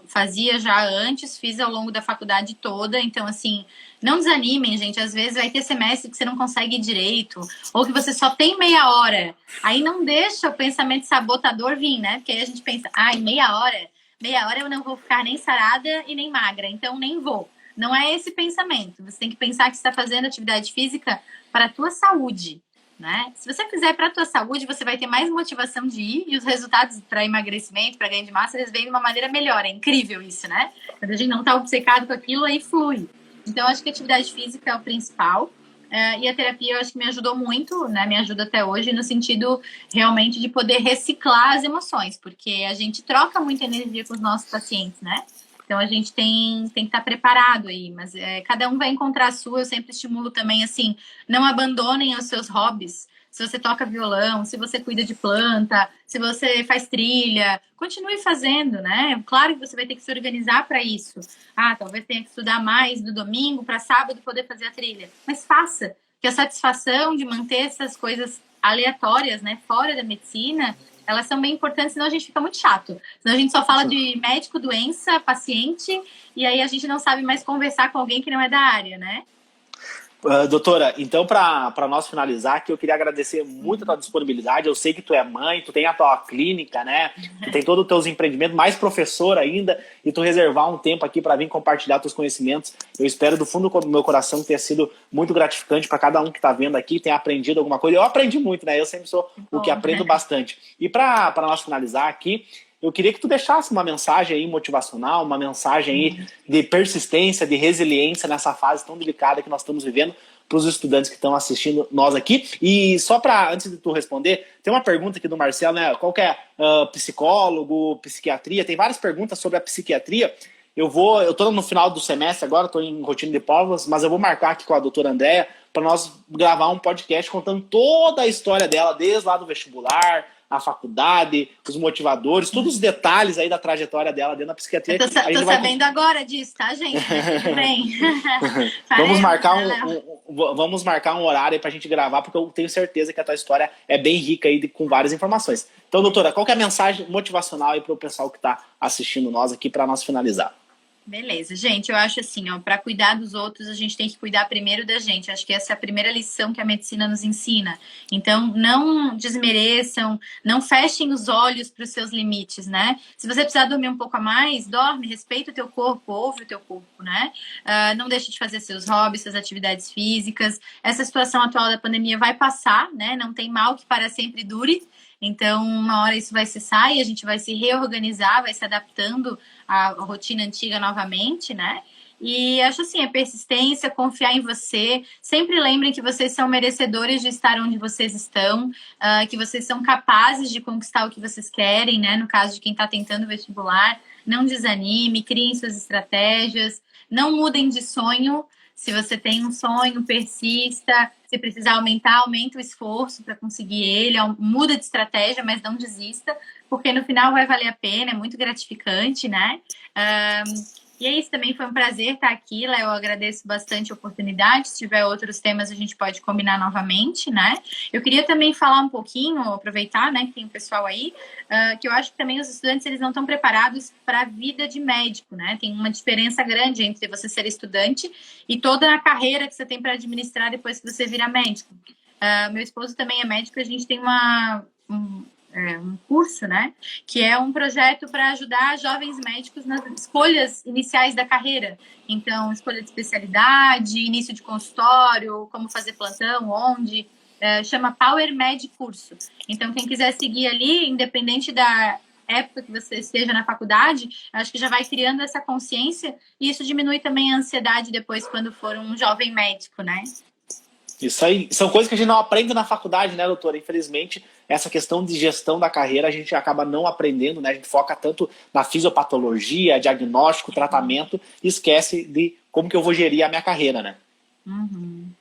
fazia já antes, fiz ao longo da faculdade toda. Então, assim, não desanimem, gente. Às vezes vai ter semestre que você não consegue ir direito, ou que você só tem meia hora. Aí não deixa o pensamento sabotador vir, né? Porque aí a gente pensa, meia hora eu não vou ficar nem sarada e nem magra, então nem vou. Não é esse pensamento. Você tem que pensar que você está fazendo atividade física para a tua saúde, né? Se você fizer para a tua saúde, você vai ter mais motivação de ir e os resultados para emagrecimento, para ganho de massa, eles vêm de uma maneira melhor. É incrível isso, né? Quando a gente não está obcecado com aquilo, aí flui. Então, acho que a atividade física é o principal. E a terapia, eu acho que me ajudou muito, né? Me ajuda até hoje no sentido realmente de poder reciclar as emoções, porque a gente troca muita energia com os nossos pacientes, né? Então, a gente tem que estar preparado aí, mas cada um vai encontrar a sua. Eu sempre estimulo também, assim, não abandonem os seus hobbies. Se você toca violão, se você cuida de planta, se você faz trilha, continue fazendo, né? Claro que você vai ter que se organizar para isso. Talvez tenha que estudar mais no domingo para sábado poder fazer a trilha. Mas faça, que a satisfação de manter essas coisas aleatórias, né, fora da medicina, elas são bem importantes, senão a gente fica muito chato. Senão a gente só fala de médico, doença, paciente, e aí a gente não sabe mais conversar com alguém que não é da área, né? Doutora, então para nós finalizar aqui, eu queria agradecer muito a tua disponibilidade. Eu sei que tu é mãe, tu tem a tua clínica, né? Tu tem todos os teus empreendimentos, mais professor ainda, e tu reservar um tempo aqui para vir compartilhar teus conhecimentos. Eu espero do fundo do meu coração que tenha sido muito gratificante para cada um que está vendo aqui, tenha aprendido alguma coisa. Eu aprendi muito, né? Eu sempre sou o que aprendo bastante. E para nós finalizar aqui, eu queria que tu deixasse uma mensagem aí motivacional, uma mensagem aí de persistência, de resiliência nessa fase tão delicada que nós estamos vivendo para os estudantes que estão assistindo nós aqui. E só para, antes de tu responder, tem uma pergunta aqui do Marcelo, né? Qual que é psicólogo, psiquiatria? Tem várias perguntas sobre a psiquiatria. Eu tô no final do semestre agora, estou em rotina de provas, mas eu vou marcar aqui com a doutora Andréia para nós gravar um podcast contando toda a história dela, desde lá do vestibular, a faculdade, os motivadores, todos os detalhes aí da trajetória dela dentro da psiquiatria. Eu tô sabendo agora disso, tá, gente? Tudo bem. Vamos marcar um horário aí pra gente gravar, porque eu tenho certeza que a tua história é bem rica aí com várias informações. Então, doutora, qual que é a mensagem motivacional aí pro pessoal que tá assistindo nós aqui para nós finalizar? Beleza, gente, eu acho assim, ó, para cuidar dos outros, a gente tem que cuidar primeiro da gente. Acho que essa é a primeira lição que a medicina nos ensina. Então, não desmereçam, não fechem os olhos para os seus limites, né? Se você precisar dormir um pouco a mais, dorme, respeita o teu corpo, ouve o teu corpo, né? Não deixe de fazer seus hobbies, suas atividades físicas. Essa situação atual da pandemia vai passar, né? Não tem mal que para sempre dure. Então, uma hora isso vai cessar e a gente vai se reorganizar, vai se adaptando à rotina antiga novamente, né? E acho assim, a persistência, confiar em você. Sempre lembrem que vocês são merecedores de estar onde vocês estão, que vocês são capazes de conquistar o que vocês querem, né? No caso de quem está tentando vestibular, não desanime, criem suas estratégias, não mudem de sonho. Se você tem um sonho, persista. Se precisar aumentar, aumenta o esforço para conseguir ele. Muda de estratégia, mas não desista, porque no final vai valer a pena, é muito gratificante, né? E é isso, também foi um prazer estar aqui, Léo. Eu agradeço bastante a oportunidade. Se tiver outros temas, a gente pode combinar novamente, né? Eu queria também falar um pouquinho, aproveitar, né, que tem o pessoal aí, que eu acho que também os estudantes, eles não estão preparados para a vida de médico, né? Tem uma diferença grande entre você ser estudante e toda a carreira que você tem para administrar depois que você vira médico. Meu esposo também é médico, a gente tem um curso, né, que é um projeto para ajudar jovens médicos nas escolhas iniciais da carreira. Então, escolha de especialidade, início de consultório, como fazer plantão, onde, chama Power Med Curso. Então, quem quiser seguir ali, independente da época que você esteja na faculdade, acho que já vai criando essa consciência e isso diminui também a ansiedade depois quando for um jovem médico, né? Isso aí, são coisas que a gente não aprende na faculdade, né, doutora? Infelizmente, essa questão de gestão da carreira a gente acaba não aprendendo, né? A gente foca tanto na fisiopatologia, diagnóstico, tratamento, e esquece de como que eu vou gerir a minha carreira, né? Uhum.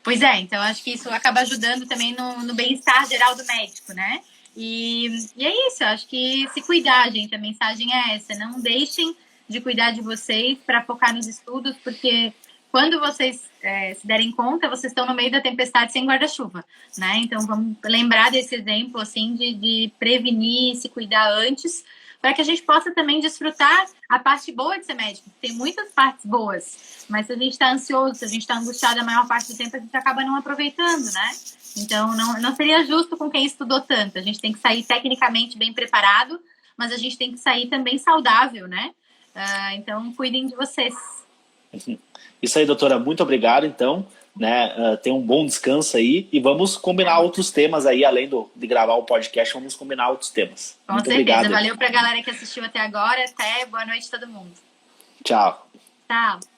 Pois é, então acho que isso acaba ajudando também no bem-estar geral do médico, né? E é isso, acho que se cuidar, gente, a mensagem é essa, não deixem de cuidar de vocês para focar nos estudos, porque quando vocês se derem conta, vocês estão no meio da tempestade sem guarda-chuva, né? Então, vamos lembrar desse exemplo, assim, de prevenir, se cuidar antes, para que a gente possa também desfrutar a parte boa de ser médico. Tem muitas partes boas, mas se a gente está ansioso, se a gente está angustiado a maior parte do tempo, a gente acaba não aproveitando, né? Então, não seria justo com quem estudou tanto. A gente tem que sair tecnicamente bem preparado, mas a gente tem que sair também saudável, né? Então, cuidem de vocês. Isso aí, doutora, muito obrigado, então, né, tenha um bom descanso aí e vamos combinar outros temas aí, além de gravar o podcast, vamos combinar outros temas. Com muito certeza, obrigado. Valeu pra galera que assistiu até agora, até boa noite a todo mundo. Tchau. Tchau.